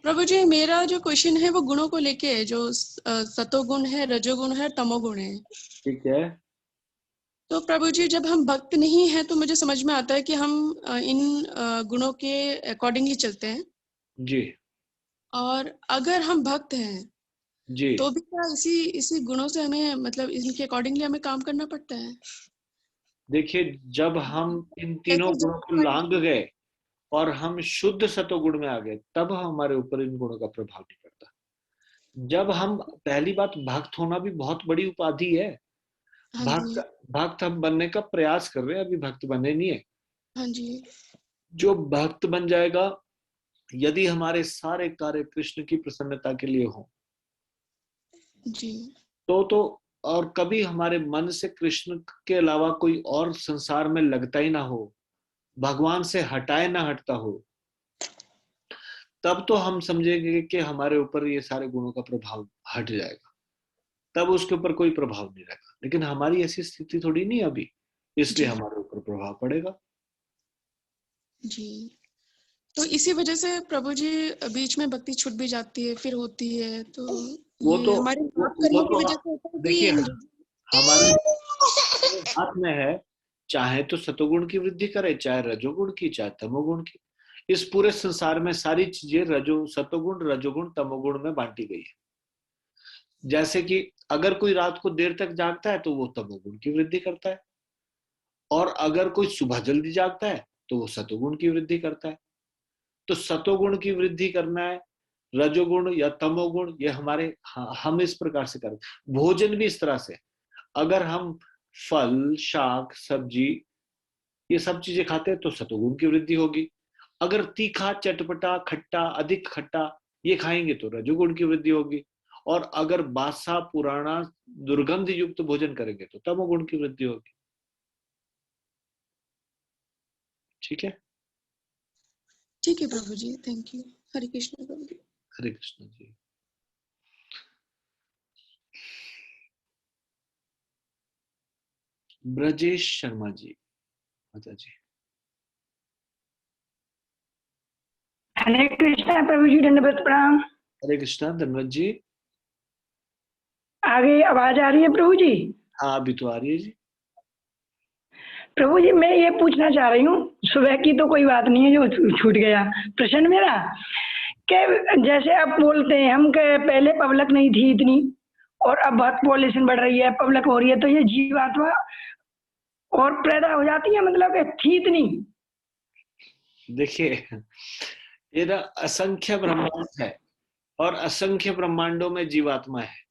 प्रभु जी, मेरा जो क्वेश्चन है वो गुणों को लेके है, जो सतोगुण है, रजोगुण है, तमोगुण है। ठीक है। तो प्रभु जी, जब हम भक्त नहीं है तो मुझे समझ में आता है कि हम इन गुणों के अकॉर्डिंगली चलते हैं जी। और अगर हम भक्त हैं जी तो भी क्या इसी गुणों से हमें, मतलब इनके अकॉर्डिंगली हमें काम करना पड़ता है? देखिए, जब हम इन तीनों गुणों को लांघ गए और हम शुद्ध सतोगुण में आ गए तब हमारे ऊपर इन गुणों का प्रभाव नहीं पड़ता। जब हम, पहली बात, भक्त होना भी बहुत बड़ी उपाधि है। भक्त हम बनने का प्रयास कर रहे हैं, अभी भक्त बने नहीं है। हाँ जी। जो भक्त बन जाएगा, यदि हमारे सारे कार्य कृष्ण की प्रसन्नता के लिए हो जी, तो और कभी हमारे मन से कृष्ण के अलावा कोई और संसार में लगता ही ना हो, भगवान से हटाए ना हटता हो, तब तो हम समझेंगे कि हमारे ऊपर ये सारे गुणों का प्रभाव हट जाएगा, तब उसके ऊपर कोई प्रभाव नहीं रहेगा। लेकिन हमारी ऐसी स्थिति थोड़ी नहीं अभी, इसलिए हमारे ऊपर प्रभाव पड़ेगा। जी, तो इसी वजह से प्रभु जी बीच में भक्ति छूट भी जाती है, फिर होती है, तो वो तो हमारे पाप करने की वजह से होता है। देखिए, हमारे हाथ में है, चाहे तो सतोगुण की वृद्धि करे, चाहे रजोगुण की, चाहे तमोगुण की। इस पूरे संसार में सारी चीजें सतोगुण, रजोगुण, तमोगुण में बांटी गई है। जैसे कि अगर कोई रात को देर तक जागता है तो वो तमोगुण की वृद्धि करता है, और अगर कोई सुबह जल्दी जागता है तो वो सतोगुण की वृद्धि करता है। तो सतोगुण की वृद्धि करना है, रजोगुण या तमोगुण, ये हमारे, हम इस प्रकार से करते हैं। भोजन भी इस तरह से, अगर हम फल, शाक, सब्जी, ये सब चीजें खाते हैं तो सतोगुण की वृद्धि होगी। अगर तीखा, चटपटा, खट्टा, अधिक खट्टा ये खाएंगे तो रजोगुण की वृद्धि होगी। और अगर बासा, पुराना, दुर्गंध युक्त भोजन करेंगे तो तमोगुण की वृद्धि होगी। ठीक है, ठीक है प्रभु जी, थैंक यू। हरे कृष्ण प्रभु जी। हरे कृष्ण जी। ब्रजेश शर्मा जी, माता जी। हरे कृष्णा प्रभु जी, दंडवत प्रणाम। हरे कृष्णा धनवत जी। आगे आवाज आ रही है प्रभु जी? हाँ अभी तो आ रही है जी। प्रभु जी मैं ये पूछना चाह रही हूँ, सुबह की तो कोई बात नहीं है जो छूट गया प्रश्न मेरा, कि जैसे आप बोलते हैं हम के पहले पब्लिक नहीं थी इतनी और अब बहुत पॉपुलेशन बढ़ रही है, पब्लिक हो रही है, तो ये जीवात्मा और पैदा हो जाती है, मतलब कि थी इतनी? देखिए ये ना असंख्य ब्रह्मांड है और असंख्य ब्रह्मांडों में जीवात्मा है।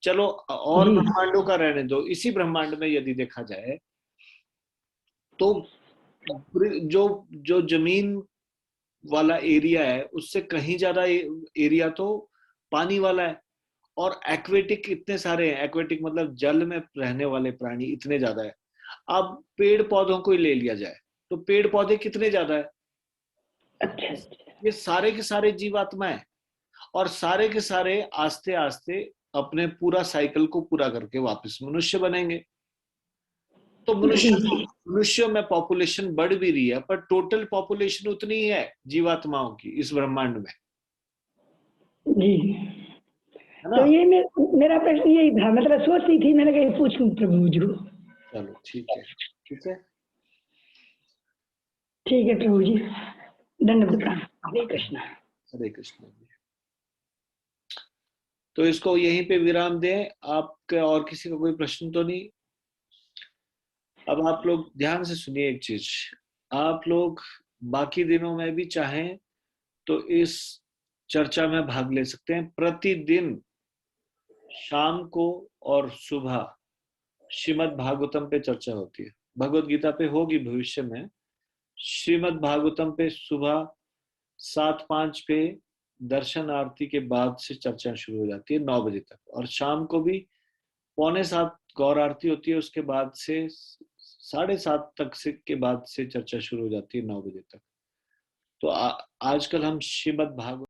चलो और ब्रह्मांडों का रहने दो, इसी ब्रह्मांड में यदि देखा जाए तो जो जो जमीन वाला एरिया है उससे कहीं ज्यादा एरिया तो पानी वाला है, और एक्वेटिक इतने सारे हैं। एक्वेटिक मतलब जल में रहने वाले प्राणी इतने ज्यादा है। अब पेड़ पौधों को ही ले लिया जाए तो पेड़ पौधे कितने ज्यादा है। ये सारे के सारे जीवात्मा है और सारे के सारे आस्ते आस्ते अपने पूरा साइकिल को पूरा करके वापस मनुष्य बनेंगे। तो मनुष्य में पॉपुलेशन बढ़ भी रही है, पर टोटल पॉपुलेशन उतनी ही है जीवात्माओं की इस ब्रह्मांड में। जी तो ये मेरा प्रश्न यही था, मतलब सोच रही थी मैंने कहीं पूछूं प्रभु जी को। चलो ठीक है, ठीक है, ठीक है प्रभु जी, दंडवत प्रणाम। हरे कृष्णा। हरे कृष्णा जी। तो इसको यहीं पे विराम दें। आपका और किसी का कोई प्रश्न तो नहीं? अब आप लोग ध्यान से सुनिए एक चीज, आप लोग बाकी दिनों में भी चाहें तो इस चर्चा में भाग ले सकते हैं। प्रतिदिन शाम को और सुबह श्रीमद् भागवतम पे चर्चा होती है। भगवत गीता पे होगी भविष्य में। श्रीमद् भागवतम पे सुबह 7:05 पे दर्शन आरती के बाद से चर्चा शुरू हो जाती है 9 बजे तक, और शाम को भी 6:45 गौर आरती होती है, उसके बाद से 7:30 तक से के बाद से चर्चा शुरू हो जाती है 9 बजे तक। तो आजकल हम श्रीमद् भागवत